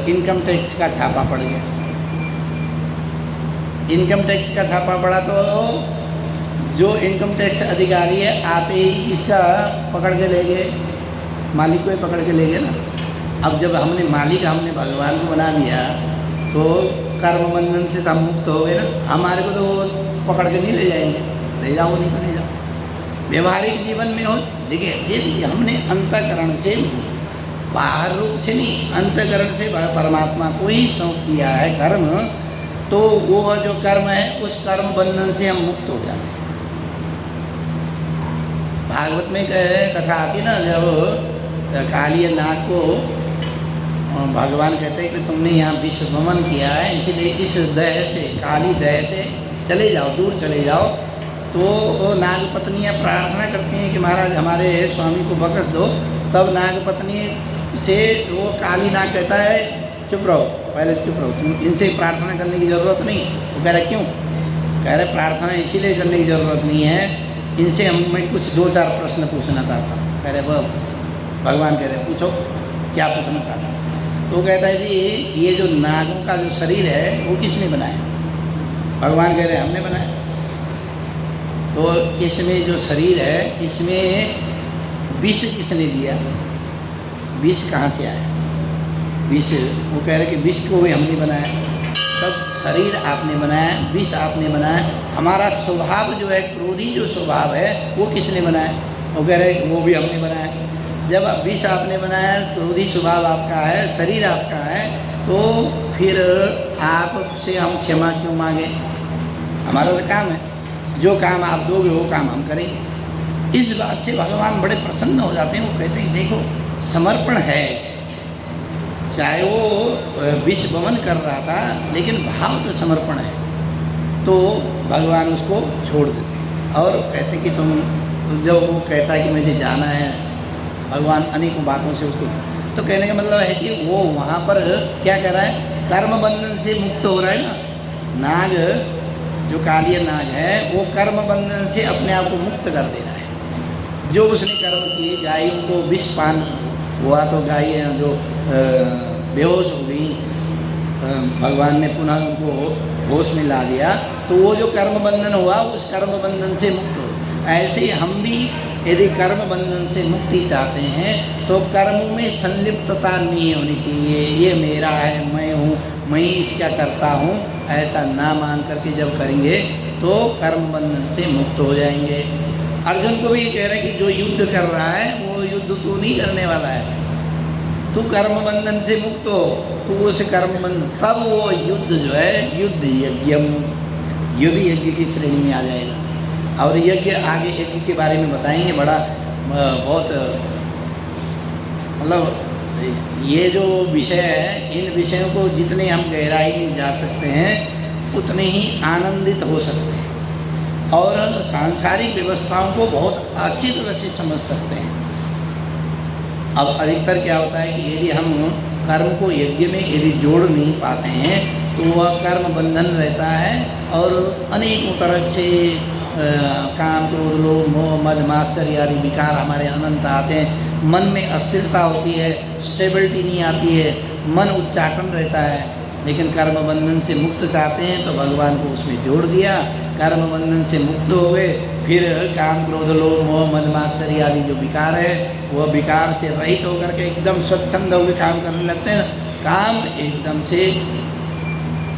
इनकम टैक्स का छापा पड़ गया। इनकम टैक्स का छापा पड़ा तो जो इनकम टैक्स अधिकारी है आते ही इसका पकड़ के ले गए, मालिक को ही पकड़ के ले गए ना। अब जब हमने भगवान को बना लिया तो कर्म बंधन से तो हम मुक्त हो गए ना। हमारे को तो पकड़ के नहीं ले जाएंगे, ले जाओ नहीं तो ले जाओ। व्यवहारिक जीवन में हो, देखिए यदि हमने अंतःकरण से, बाहर रूप से नहीं, अंतःकरण से परमात्मा को ही सौंप दिया है कर्म, तो वो जो कर्म है उस कर्म बंधन से हम मुक्त हो जाते हैं। भागवत में कथा आती ना, जब काली नाग को भगवान कहते हैं कि तुमने यहाँ विश्व भ्रमण किया है, इसलिए इस दह से, काली दह से चले जाओ, दूर चले जाओ। तो वो नाग पत्नियाँ प्रार्थना करती हैं कि महाराज हमारे स्वामी को बख्श दो। तब नाग पत्नी से वो काली नाग कहता है चुप रहो, पहले चुप रहो, तुम इनसे प्रार्थना करने की ज़रूरत नहीं। वो कह रहे क्यों? कह रहे प्रार्थना इसीलिए करने की ज़रूरत नहीं है, इनसे मैं कुछ 2-4 प्रश्न पूछना चाहता हूँ। कह रहे भगवान कह रहे पूछो, क्या पूछना चाहता हूँ? तो कहता है जी ये जो नागों का जो शरीर है वो किसने बनाया? भगवान कह रहे हमने बनाया। तो इसमें जो शरीर है इसमें विष किसने दिया? विष कहाँ से आया? विष, वो कह रहे कि विष को भी हमने बनाया। तब शरीर आपने बनाया, विष आपने बनाया। हमारा स्वभाव जो है, क्रोधी जो स्वभाव है वो किसने बनाया? वो कह रहे वो भी हमने बनाया। जब विष आपने बनाया, क्रोधी स्वभाव आपका है, शरीर आपका है, तो फिर आपसे हम क्षमा क्यों मांगे? हमारा तो काम है, जो काम आप दोगे वो काम हम करेंगे। इस बात से भगवान बड़े प्रसन्न हो जाते हैं। वो कहते हैं देखो समर्पण है, चाहे वो विष भवन कर रहा था लेकिन भाव तो समर्पण है, तो भगवान उसको छोड़ देते हैं। और कहते कि तुम, जब वो कहता है कि मुझे जाना है, भगवान अनेकों बातों से उसको, तो कहने का मतलब है कि वो वहाँ पर क्या कर रहा है? कर्म बंधन से मुक्त हो रहा है ना। नाग जो कालिया नाग है वो कर्म बंधन से अपने आप को मुक्त कर दे रहा है। जो उसने कर्म किए, गायों को विष पान हुआ तो गाय जो बेहोश हो गई, भगवान ने पुनः उनको होश में ला दिया, तो वो जो कर्म बंधन हुआ उस कर्म बंधन से मुक्त हो। ऐसे ही हम भी यदि कर्म बंधन से मुक्ति चाहते हैं तो कर्म में संलिप्तता नहीं होनी चाहिए। ये मेरा है, मैं हूँ, मैं ही इसका करता हूँ, ऐसा ना मान करके जब करेंगे तो कर्म बंधन से मुक्त हो जाएंगे। अर्जुन को भी कह रहे हैं कि जो युद्ध कर रहा है वो युद्ध तू नहीं करने वाला है, तू कर्म बंधन से मुक्त हो, तू उस कर्म बंधन, तब वो युद्ध जो है युद्ध यज्ञम, ये भी यज्ञ की श्रेणी में आ जाएगा। और यज्ञ आगे यज्ञ के बारे में बताएंगे, बड़ा बहुत मतलब ये जो विषय है, इन विषयों को जितने हम गहराई में जा सकते हैं उतने ही आनंदित हो सकते हैं और सांसारिक व्यवस्थाओं को बहुत अच्छी तरह से समझ सकते हैं। अब अधिकतर क्या होता है कि यदि हम कर्म को यज्ञ में यदि जोड़ नहीं पाते हैं तो वह कर्म बंधन रहता है और अनेकों तरह से काम, क्रोध, लोभ, मोह, मद, मात्सर्य आदि विकार हमारे अनंत आते हैं। मन में अस्थिरता होती है, स्टेबिलिटी नहीं आती है, मन उच्चाटन रहता है। लेकिन कर्म बंधन से मुक्त चाहते हैं तो भगवान को उसमें जोड़ दिया, कर्म बंधन से मुक्त हो गए। फिर काम, क्रोध, लोभ, मोह, मद, मात्सर्य आदि जो विकार है वह विकार से रहित होकर के एकदम स्वच्छंद होकर काम करने लगते हैं। काम एकदम से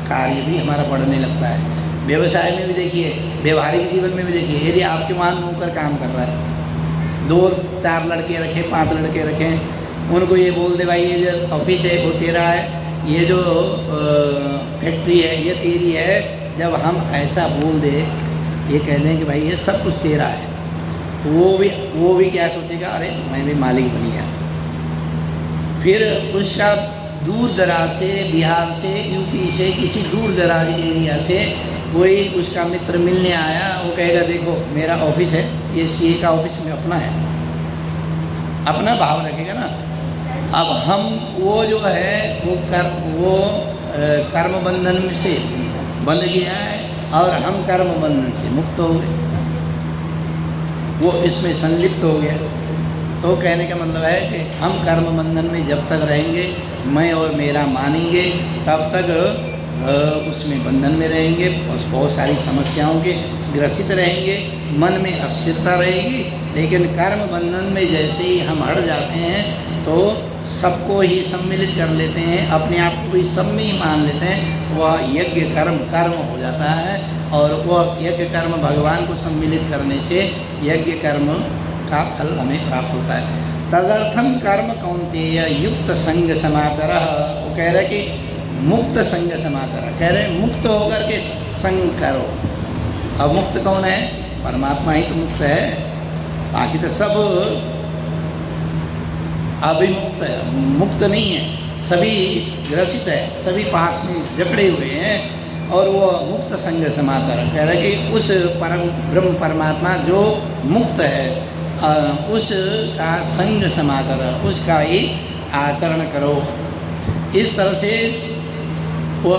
कार्य भी हमारा बढ़ने लगता है। व्यवसाय में भी देखिए, व्यवहारिक जीवन में भी देखिए, यदि आपके वहाँ नौकर काम कर रहा है, 2-4 लड़के रखें, 5 लड़के रखें, उनको ये बोल दे भाई ये जो ऑफिस है वो तेरा है, ये जो फैक्ट्री है ये तेरी है। जब हम ऐसा बोल दे, ये कह दें कि भाई ये सब कुछ तेरा है, तो वो भी क्या सोचेगा, अरे मैं भी मालिक बन गया। फिर उसका दूर दराज से, बिहार से, यूपी से, किसी दूर दराज एरिया से कोई उसका मित्र मिलने आया, वो कहेगा देखो मेरा ऑफिस है, ये सीए का ऑफिस में अपना है, अपना भाव रखेगा ना। अब हम वो जो है वो कर्म बंधन से बंध गया है और हम कर्म बंधन से मुक्त हो गए, वो इसमें संलिप्त हो गया। तो कहने का मतलब है कि हम कर्म बंधन में जब तक रहेंगे, मैं और मेरा मानेंगे, तब तक उसमें बंधन में रहेंगे, बहुत सारी समस्याओं के ग्रसित रहेंगे, मन में अस्थिरता रहेगी। लेकिन कर्म बंधन में जैसे ही हम हट जाते हैं तो सबको ही सम्मिलित कर लेते हैं, अपने आप को भी सब में ही मान लेते हैं, वह यज्ञ कर्म हो जाता है। और वह यज्ञ कर्म भगवान को सम्मिलित करने से यज्ञ कर्म का फल हमें प्राप्त होता है। तदर्थम कर्म कौन्तेय युक्त संग समाचार। वो कह रहे कि मुक्त संग समाचार, कह रहे मुक्त होकर के संग करो। अब मुक्त कौन है? परमात्मा ही तो मुक्त है, बाकी तो सब अभिमुक्त है, मुक्त नहीं है, सभी ग्रसित है, सभी पास में जकड़े हुए हैं। और वो मुक्त संग समाचार कह रहे कि उस परम ब्रह्म परमात्मा जो मुक्त है, उसका संग समाचार, उसका ही आचरण करो। इस तरह से वो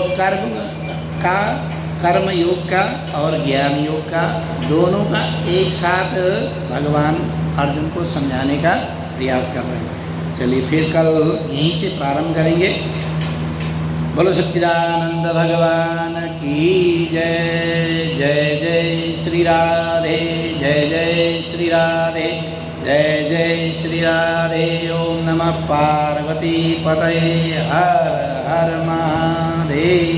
कर्म योग का और ज्ञान योग का दोनों का एक साथ भगवान अर्जुन को समझाने का प्रयास कर रहे हैं। चलिए फिर कल यहीं से प्रारंभ करेंगे। बोलो सच्चिदानंद भगवान की जय। जय जय श्री राधे, जय जय श्री राधे, जय जय श्री राधे। ओम नमः पार्वती पतये, हर हर महादेव।